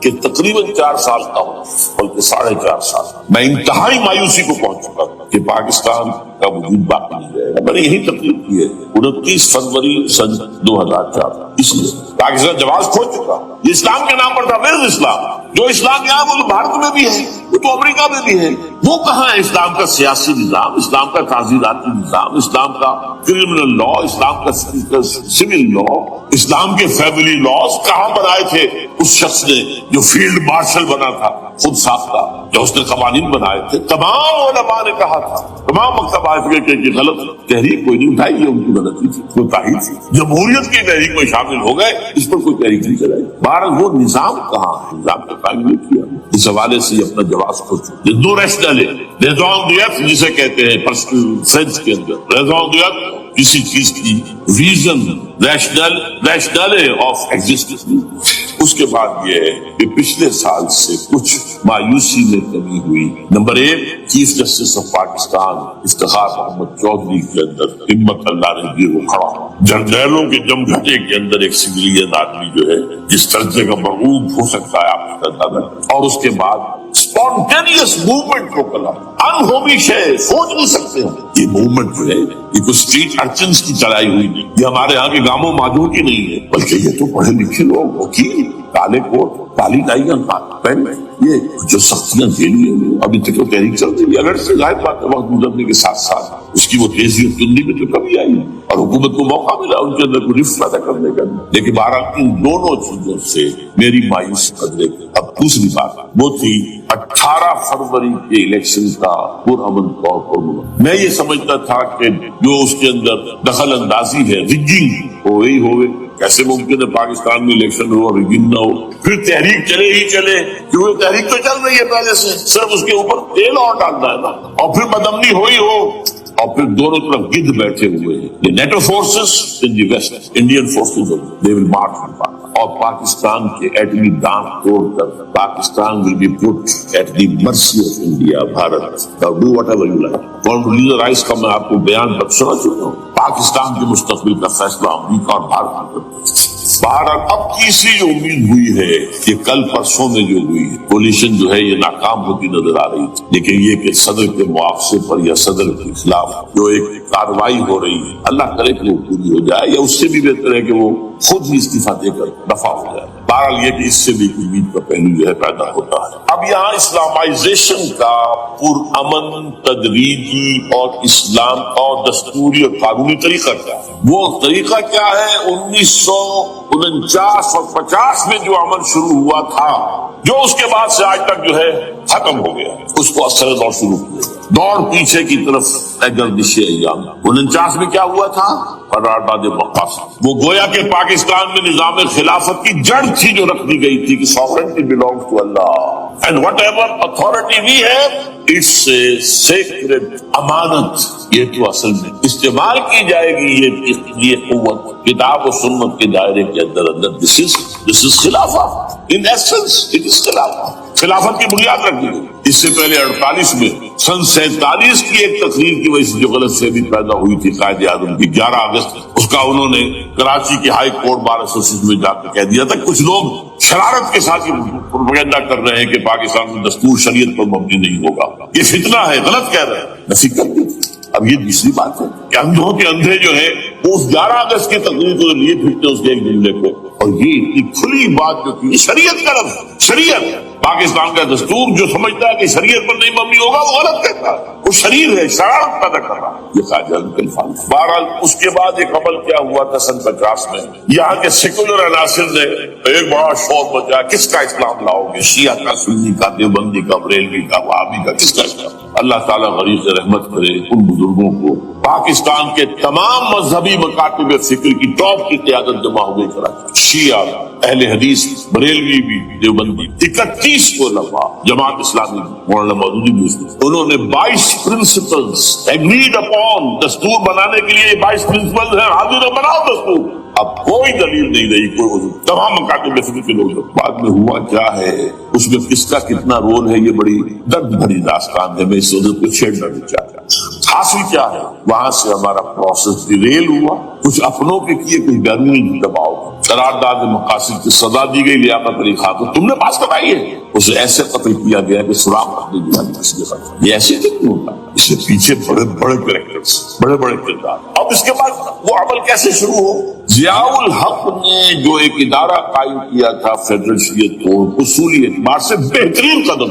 کہ تقریباً 4 سال کا ہوں, بلکہ 4.5 سال میں انتہائی مایوسی کو پہنچ چکا تھا کہ پاکستان کا وجود باقی نہیں رہے گا. میں نے یہی تقریر کی ہے 29 فروری سن 2004. اس لیے پاکستان جواز کھو چکا. یہ اسلام کے نام پر تھا, ویئر اسلام. جو اسلام یہاں وہ تو بھارت میں بھی ہے, وہ تو امریکہ میں بھی ہے. وہ کہاں ہے اسلام کا سیاسی نظام, اسلام کا تعزیراتی نظام, اسلام کا کرمنل لا, اسلام کا سول لا, اسلام کے فیملی لاز کہاں بنائے تھے اس شخص نے جو فیلڈ مارشل بنا تھا, خود ساختہ, جو اس نے قوانین بنائے تھے. تمام علماء نے کہا تھا, تمام مکتب فکر کے غلط تحریک کوئی نہیں اٹھائی, یہ ان کی غلطی تھی, کوئی تاہی تھی. جمہوریت کی تحریک میں شامل ہو گئے, اس پر کوئی تحریک نہیں چلائی. بہرحال وہ نظام کہاں ہے, نظام کا قائم نہیں کیا. اس حوالے سے یہ اپنا جواز خود دو ریشنل ہے, ریزون دیت جسے کہتے ہیں فرینچ کے اندر, ریزون دیت کسی چیز کی ریزن, ریشنل آف ایگزسٹنس. اس کے بعد یہ ہے کہ پچھلے سال سے کچھ مایوسی میں کمی ہوئی. Number 1, chief justice of Pakistan Iftikhar Muhammad Chaudhry کے اندر ہمت اللہ نے دی وہ کھڑا. جرنیلوں کے جم گھٹے کے اندر ایک سویلین آدمی جو ہے جس درجے کا مرعوب ہو سکتا ہے آپ کا اندازہ. اور اس کے بعد اسپونٹینیس موومنٹ کو کلا, انہومی شے, سوچ نہیں سکتے ہم. یہ موومنٹ جو ہے یہ کوئی اسٹریٹ ارچنس کی چلائی ہوئی نہیں, یہ ہمارے یہاں کے گاموں ماجوں کی نہیں ہے, بلکہ یہ تو پڑھے لکھے لوگ, وکیل, کالے کوٹ, کالی ٹائیاں پہن, یہ جو سختیاں دے لی ہیں ابھی تک وہ تحریک چل رہی ہے. اگر سے ظاہر بات ہے وقت گزرنے کے ساتھ ساتھ اس کی وہ تیزی اور تندی میں تو کمی آئی اور حکومت کو موقع ملا ان کے اندر کوئی رفت پیدا کرنے کا. لیکن بہرحال ان دونوں چیزوں سے میری مایوس قدرے. اب دوسری بات وہ تھی 18 فروری کے الیکشن کا پرامن طور پر میں یہ سمجھتا تھا کہ جو اس کے اندر دخل اندازی ہے, رگنگ ہو ہی ہوئے. کیسے ممکن ہے پاکستان میں الیکشن ہو اور رگنگ نہ ہو؟ پھر تحریک چلے ہی چلے, کیونکہ تحریک تو چل رہی ہے پہلے سے, صرف اس کے اوپر تیل اور ڈالنا ہے نا. اور پھر بدامنی ہو ہی ہو, اور پھر دونوں طرف گدھ بیٹھے ہوئے ہیں. NATO forces in the waste, Indian forces دے ول مارچ. اور پاکستان کے ایٹمی دانت توڑ کر Pakistan will be put at the mercy of India, Bharat. Now do whatever you like. Condoleezza Rice کا میں آپ کو بیان بخشنا چاہتا ہوں. پاکستان کے مستقبل کا فیصلہ امریکہ اور بھارت نے کرتا ہے. بہرحال اب تیسری جو امید ہوئی ہے کہ کل پرسوں میں جو ہوئی کولیشن جو ہے یہ ناکام ہوتی نظر آ رہی تھی، لیکن یہ کہ صدر کے معاوضے پر یا صدر کے خلاف جو ایک کارروائی ہو رہی ہے، اللہ کرے کہ وہ پوری ہو جائے، یا اس سے بھی بہتر ہے کہ وہ خود ہی استعفیٰ دے کر دفاع ہو جائے. بہرحال یہ کہ اس سے بھی امید کا پہلو جو ہے پیدا ہوتا ہے. اب یہاں اسلامائزیشن کا پرامن تدریجی اور اسلام اور دستوری اور قانونی طریقہ کیا ہے؟ وہ طریقہ کیا ہے؟ 1949 اور 50 میں جو عمل شروع ہوا تھا، جو اس کے بعد سے آج تک جو ہے ختم ہو گیا، اس کو اثر دور شروع کیا، دور پیچھے کی طرف گردش ایام. 49 میں کیا ہوا تھا؟ قرارداد مقاصد. وہ گویا کہ پاکستان میں نظام خلافت کی جڑ تھی جو رکھ دی گئی تھی کہ sovereignty belongs to Allah and whatever authority we have it's a sacred امانت. یہ تو اصل میں استعمال کی جائے گی یہ قوت کتاب و سنت کے دائرے کے اندر. this is خلافہ. in essence it is خلافہ. خلافت کی بنیاد رکھ دی گئی. اس سے پہلے 48 میں سن 47 کی ایک تقریر کی وجہ سے جو غلط فہمی پیدا ہوئی تھی قائد اعظم کی 11 اگست، اس کا انہوں نے کراچی کی ہائی کورٹ بار ایسوسیشن میں جا کے کہہ دیا تھا. کچھ لوگ شرارت کے ساتھ پروپیگنڈا کر رہے ہیں کہ پاکستان میں دستور شریعت پر مبنی نہیں ہوگا، یہ فتنہ ہے، غلط کہہ رہے ہیں. نفی کر دی. اب یہ دوسری بات ہے کہ اندھوں کے اندھے جو ہے اس 11 اگست کی تقریر کو لیے پھرتے اس کے ایک جملے کو، اور یہ اتنی کھلی بات جو کی شریعت کا لفظ، شریعت پاکستان کا دستور جو سمجھتا ہے کہ شریعت پر نہیں مبنی ہوگا وہ غلط کہتا ہے، وہ شریر ہے، شرارت پیدا کر رہا ہے. یہ خواجہ الفاظ. بہرحال اس کے بعد ایک عمل کیا ہوا تھا سن 50 میں، یہاں کے سیکولر عناصر نے ایک بڑا شور بچا، کس کا اسلام لاؤ گے؟ شیعہ کا، سنی کا، دیوبندی کا، بریلوی کا، وہابی کا، کس کا اسلام؟ اللہ تعالیٰ غریب رحمت کرے ان بزرگوں کو. پاکستان کے تمام مذہبی مکاتب فکر کی ٹاپ کی قیادت جمع ہو گئی کراچی. شیعہ، اہل حدیث، بریلوی بھی، دیوبندی، 31 کو لفا جماعت اسلامی مولانا مودودی بھی اس میں. انہوں نے 22 پرنسپلز ایگریڈ اپون دستور بنانے کے لیے 22 پرنسپلز ہیں، حاضر بناؤ دستور. اب کوئی دلیل نہیں رہی، کوئی تمام مکاتب فکر کے لوگ. بعد میں ہوا کیا ہے، اس میں کس کا کتنا رول ہے، یہ بڑی درد بھری داستان ہے. میں اس وجہ کو چھیڑنا نہیں چاہتا. حاصل کیا ہے، وہاں سے ہمارا پروسیس ڈیریل ہوا، کچھ اپنوں کے کیے، کچھ بیرونی دباؤ. قرارداد مقاصد کی سزا دی گئی لیاقت علی خان کو، تم نے پاس کرائی ہے. اسے ایسے قتل کیا گیا کہ سراغ رکھنے کی بات کسی کے ساتھ. یہ ایسے نہیں ہوتا، اس سے پیچھے بڑے بڑے کریکٹرز، بڑے بڑے کردار. اب اس کے بعد وہ عمل کیسے شروع ہو؟ ضیاء الحق نے جو ایک ادارہ قائم کیا تھا فیڈرل شریعت کورٹ، اصولی اعتبار سے بہترین قدم.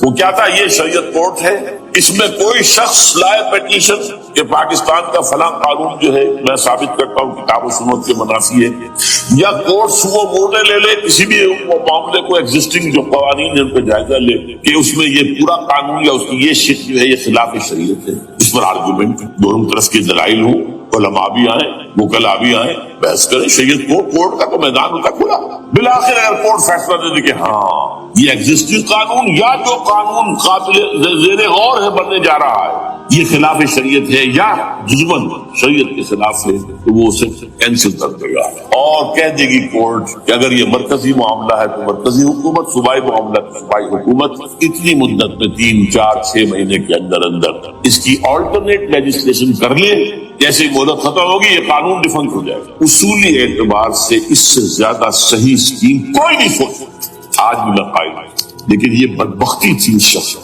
وہ کیا تھا؟ یہ شریعت کورٹ ہے، اس میں کوئی شخص لائے پیٹیشن کہ پاکستان کا فلاں قانون جو ہے میں ثابت کرتا ہوں کتاب و سنت کے منافی ہے، یا کورٹ سو موڈے لے لے کسی بھی معاملے کو ایگزسٹنگ جو قوانین ہیں ان پہ جائزہ لے کہ اس میں یہ پورا قانون یا اس کی یہ شک جو ہے یہ خلاف شریعت ہے. اس پر آرگومنٹ دونوں طرف کے دلائل ہوں، علماء بھی آئیں، وکلاء بھی آئیں، بحث کریں. شریعت کورٹ کا تو میدان ہوتا کھلا. بالآخر اگر کورٹ فیصلہ دے دے کہ ہاں یہ ایگزسٹنگ قانون یا جو قانون قابل زیر غور ہے بننے جا رہا ہے یہ خلاف شریعت ہے یا جزمن شریعت کے خلاف ہے، تو وہ اسے کینسل کر دے گا اور کہہ دے گی کورٹ کہ اگر یہ مرکزی معاملہ ہے تو مرکزی حکومت، صوبائی معاملہ تو صوبائی حکومت اتنی مدت میں 3، 4، 6 مہینے کے اندر اس کی آلٹرنیٹ لیجسلیشن کر لے. جیسے مدت ختم ہوگی یہ قانون ڈیفنکٹ ہو جائے گا. اصولی اعتبار سے اس سے زیادہ صحیح اسکیم کوئی نہیں سوچ سکتا آج بھی ناقائم ہے. لیکن یہ بدبختی تھی اس شخص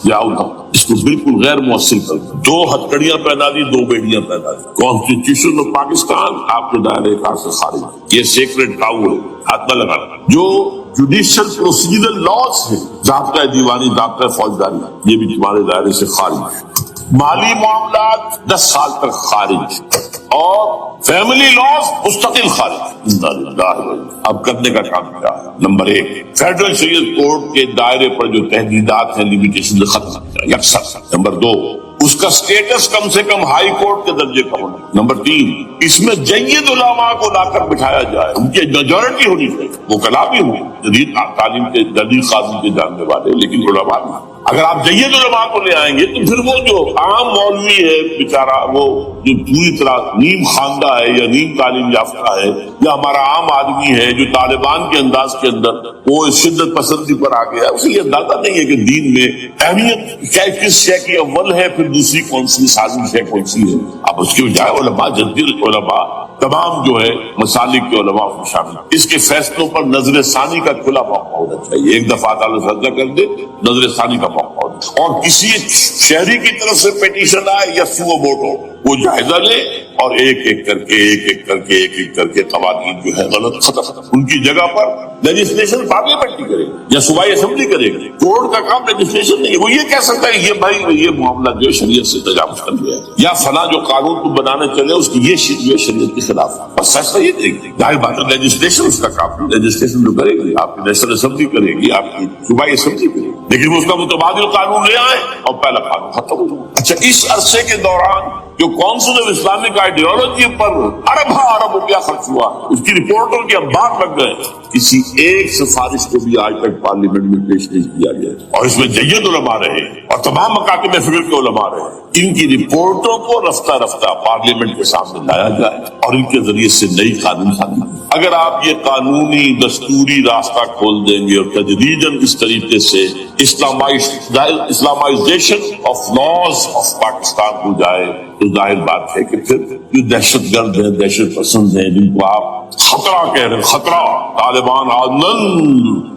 اس کو بالکل غیر مؤثر کر دیا. 2 ہتھکڑیاں پہنا دی، 2 بیڑیاں پہنا دی. کانسٹیٹیوشن آف پاکستان آپ کے دائرے کار سے خارج، یہ سیکرڈ کاؤ ہے، ہاتھ نہ لگانا. جو جوڈیشل پروسیجرل لاز ہے، ضابطہ دیوانی، ضابطہ فوجداری، یہ بھی تمہارے دائرے سے خارج. مالی معاملات 10 سال تک خارج، اور فیملی لاز مستقل خارج. اب کرنے کا کام کیا ہے؟ نمبر 1 فیڈرل شریعت کورٹ کے دائرے پر جو تحدیدات ہیں لیمیٹیشن ختم یکسر. نمبر 2 اس کا سٹیٹس کم سے کم ہائی کورٹ کے درجے کا ہونا. نمبر 3 اس میں جید علماء کو لا کر بٹھایا جائے، ان کی میجورٹی ہونی چاہیے. وہ کلا بھی ہوئی جدید تعلیم کے جدید قانون کے جاننے والے، لیکن علماء بھی. اگر آپ جید علماء کو لے آئیں گے تو پھر وہ جو عام مولوی ہے بیچارہ، وہ جو پوری طرح نیم خواندہ ہے یا نیم تعلیم یافتہ ہے، یا ہمارا عام آدمی ہے جو طالبان کے انداز کے اندر وہ شدت پسندی پر آ گیا، اسے یہ اندازہ نہیں ہے کہ دین میں اہمیت کیا کس شے کی اول ہے، پھر دوسری کون سی، ثانی شے کون سی ہے۔ اب اس کے بجائے علماء، جدید علماء، تمام جو ہے مسالک کے علماء کو شامل، اس کے فیصلوں پر نظر ثانی کا کھلا موقع ہونا چاہیے۔ ایک دفعہ عدالت فیصلہ کر دے، نظر ثانی کا موقع ہونا، اور کسی شہری کی طرف سے پیٹیشن آئے یا سو ووٹو، وہ جائزہ لے اور ایک ایک کر کے قوانین جو ہے غلط ختم، ان کی جگہ پر لیجسلیشن پارلیمنٹ کرے یا صوبائی اسمبلی کرے گا۔ کورٹ کا کام لیجسلیشن نہیں ہے۔ وہ یہ کہہ سکتا ہے یہ بھائی یہ معاملہ جو شریعت سے تجاوز کر گیا ہے، یا فلاں جو قانون کو بنانے چلے اس کی یہ شریعت کے خلاف، بس فیصلہ یہ کرے گی۔ ظاہر بات ہے لیجسلیشن اس کا کام، لیجسلیشن جو کرے گی آپ کی نیشنل اسمبلی کرے گی، آپ کی صوبائی اسمبلی کرے گی، لیکن وہ اس کا متبادل قانون لے آئے اور پہلا قانون ختم ہو جائے۔ اچھا، اس عرصے کے دوران جو کونسل آف اسلامک آئیڈیالوجی پر ارب روپیہ خرچ ہوا، اس کی رپورٹوں کے انبار لگ گئے، کسی ایک سفارش کو بھی آج تک پارلیمنٹ میں پیش نہیں کیا گیا، اور اس میں جید علماء رہے اور تمام مکاتب فکر کے علماء رہے۔ ان کی رپورٹوں کو رفتہ رفتہ پارلیمنٹ کے سامنے لایا جائے اور ان کے ذریعے سے نئی قانون سازی۔ اگر آپ یہ قانونی دستوری راستہ کھول دیں گے اور تجدیداً اس طریقے سے Islamization of laws of Pakistan ہو جائے تو ظاہر بات ہے کہ پھر جو دہشت گرد ہیں، دہشت پسند ہیں، جن کو آپ خطرہ کہہ رہے ہیں، خطرہ، طالبان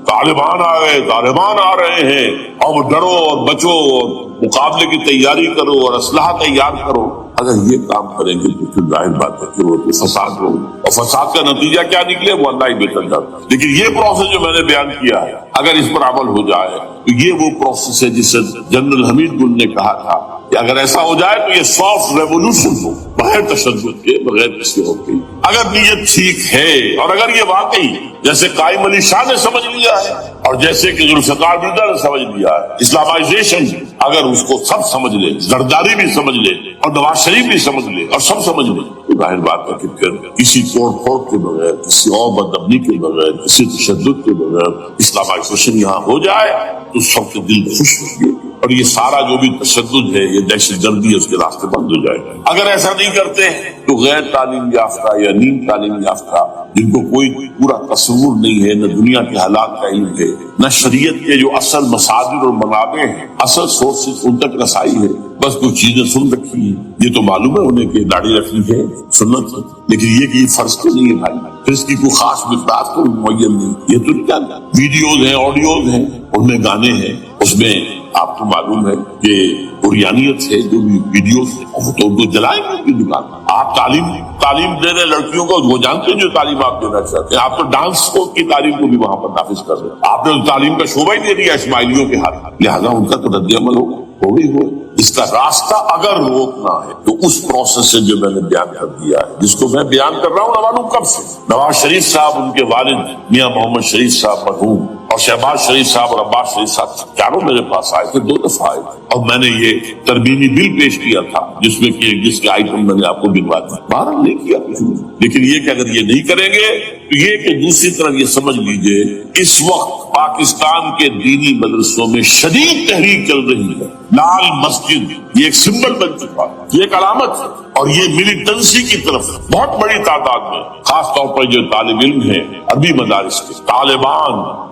طالبان آ گئے، طالبان آ رہے ہیں، اور ڈرو اور بچو اور مقابلے کی تیاری کرو اور اسلحہ تیار کرو، اگر یہ کام کریں گے تو پھر ظاہر بات ہے کہ وہ فساد ہو، اور فساد کا نتیجہ کیا نکلے وہ اللہ ہی بہتر جانتا۔ لیکن یہ پروسیس جو میں نے بیان کیا ہے، اگر اس پر عمل ہو جائے تو یہ وہ پروسیس ہے جسے جنرل حمید گل نے کہا تھا کہ اگر ایسا ہو جائے تو یہ سافٹ ریولوشن ہو، بغیر تشدد کے، بغیر کسی اور کے۔ اگر نیت ٹھیک ہے اور اگر یہ واقعی جیسے قائم علی شاہ نے سمجھ لیا ہے اور جیسے کہ ذوالفقار مرزا نے سمجھ لیا ہے، اسلامائزیشن اگر اس کو سب سمجھ لے، زرداری بھی سمجھ لے اور نواز شریف بھی سمجھ لے اور سب سمجھ لے، تو ظاہر بات ہے کہ پھر کسی توڑ پھوڑ کے بغیر، کسی اور بدامنی کے بغیر، کسی تشدد کے بغیر اسلامائزیشن یہاں ہو جائے تو سب کے دل خوش ہوں گے، اور یہ سارا جو بھی تشدد ہے، یہ دہشت گردی ہے، اس کے راستے بند ہو جائے گا۔ اگر ایسا نہیں کرتے تو غیر تعلیم یافتہ یا نیم تعلیم یافتہ، جن کو کوئی پورا تصور نہیں ہے، نہ دنیا کے حالات کا علم ہے، نہ شریعت کے جو اصل مصادر اور منابع ہیں، اصل سورسز ان تک رسائی ہے، بس کچھ چیزیں سن رکھی ہیں۔ یہ تو معلوم ہے انہیں کہ داڑھی رکھنی ہے، سنت ہے، لیکن یہ کہ یہ فرض تو نہیں ہے بھائی، پھر اس کی کوئی خاص مقدار تو معین نہیں۔ یہ تو نہیں جانتا، ویڈیوز ہیں، آڈیوز ہیں، ان میں گانے ہیں، اس میں آپ کو معلوم ہے کہ قریانیت سے جو بھی ویڈیوز وہ تو جلائیں گے ان کی دکان۔ آپ تعلیم دے رہے لڑکیوں کو، وہ جانتے ہیں جو تعلیم آپ دینا چاہتے ہیں، آپ تو ڈانس کی تعلیم کو بھی وہاں پر نافذ کر رہے ہیں، آپ نے تعلیم کا شعبہ ہی دے دیا اسماعیلیوں کے ہاتھ، لہٰذا ان کا تو رد عمل ہوگا، ہو۔ اس کا راستہ اگر روکنا ہے تو اس پروسیس سے جو میں نے بیان کر دیا ہے، جس کو میں بیان کر رہا ہوں نہ معلوم کب سے، نواز شریف صاحب، ان کے والد میاں محمد شریف صاحب مرحوم، اور شہباز شریف صاحب اور عباس شریف صاحب چاروں میرے پاس آئے تھے، 2 دفعہ آئے تھے، اور میں نے یہ ترمیمی بل پیش کیا تھا جس میں کہ جس کے آئٹم میں نے آپ کو گنوا دی، باہر نہیں کیا کچھ نہیں۔ لیکن یہ کہ اگر یہ نہیں کریں گے تو یہ کہ دوسری طرف یہ سمجھ لیجئے اس وقت پاکستان کے دینی مدرسوں میں شدید تحریک چل رہی ہے۔ لال مسجد یہ ایک سمبل بن چکا ہے، یہ ایک علامت ہے، اور یہ ملیٹنسی کی طرف بہت بڑی تعداد میں، خاص طور پر جو طالب علم ہیں عربی مدارس کے،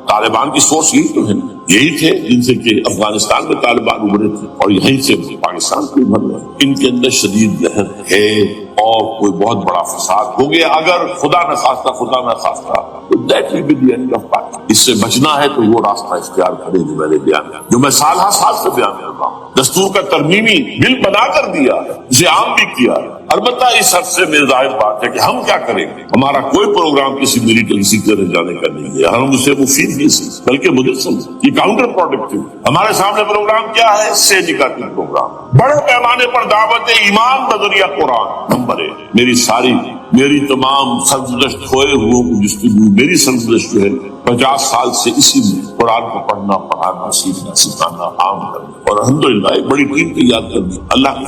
طالبان کی سورس یہی تو ہے، یہی تھے جن سے کہ افغانستان میں طالبان ابھرے تھے اور یہیں سے پاکستان کو ابھر رہے ہیں۔ ان کے اندر شدید لہر ہے اور کوئی بہت بڑا فساد ہو گیا، اگر خدا نہ خواستہ تو that will be the end of Pakistan. اس سے بچنا ہے تو وہ راستہ اختیار کریں جو میں نے بیان کیا، جو میں سال سے بیان کر رہا ہوں۔ دستور کا ترمیمی بل بنا کر دیا، اسے عام بھی کیا، البتہ اس حد سے میری ظاہر بات ہے کہ ہم کیا کریں گے، ہمارا کوئی پروگرام کسی ملیٹنسی کے رہ جانے کا نہیں ہے، ہم اسے مفید نہیں سمجھتے بلکہ مدرسم، یہ کاؤنٹر پروڈکٹیو۔ ہمارے سامنے پروگرام کیا ہے؟ سینڈیکاتی پروگرام، بڑے پیمانے پر دعوت ایمان بذریعہ قرآن۔ نمبر 1، میری تمام سرگزشت کھوئے ہوئے کو جستجو، میری سرگزشت جو ہے 50 سال سے اسی میں قرآن کو پڑھنا، پڑھانا، سیکھنا، سکھانا، عام کرنا، اور الحمدللہ ایک بڑی ٹیم تیار کر دی، اللہ کی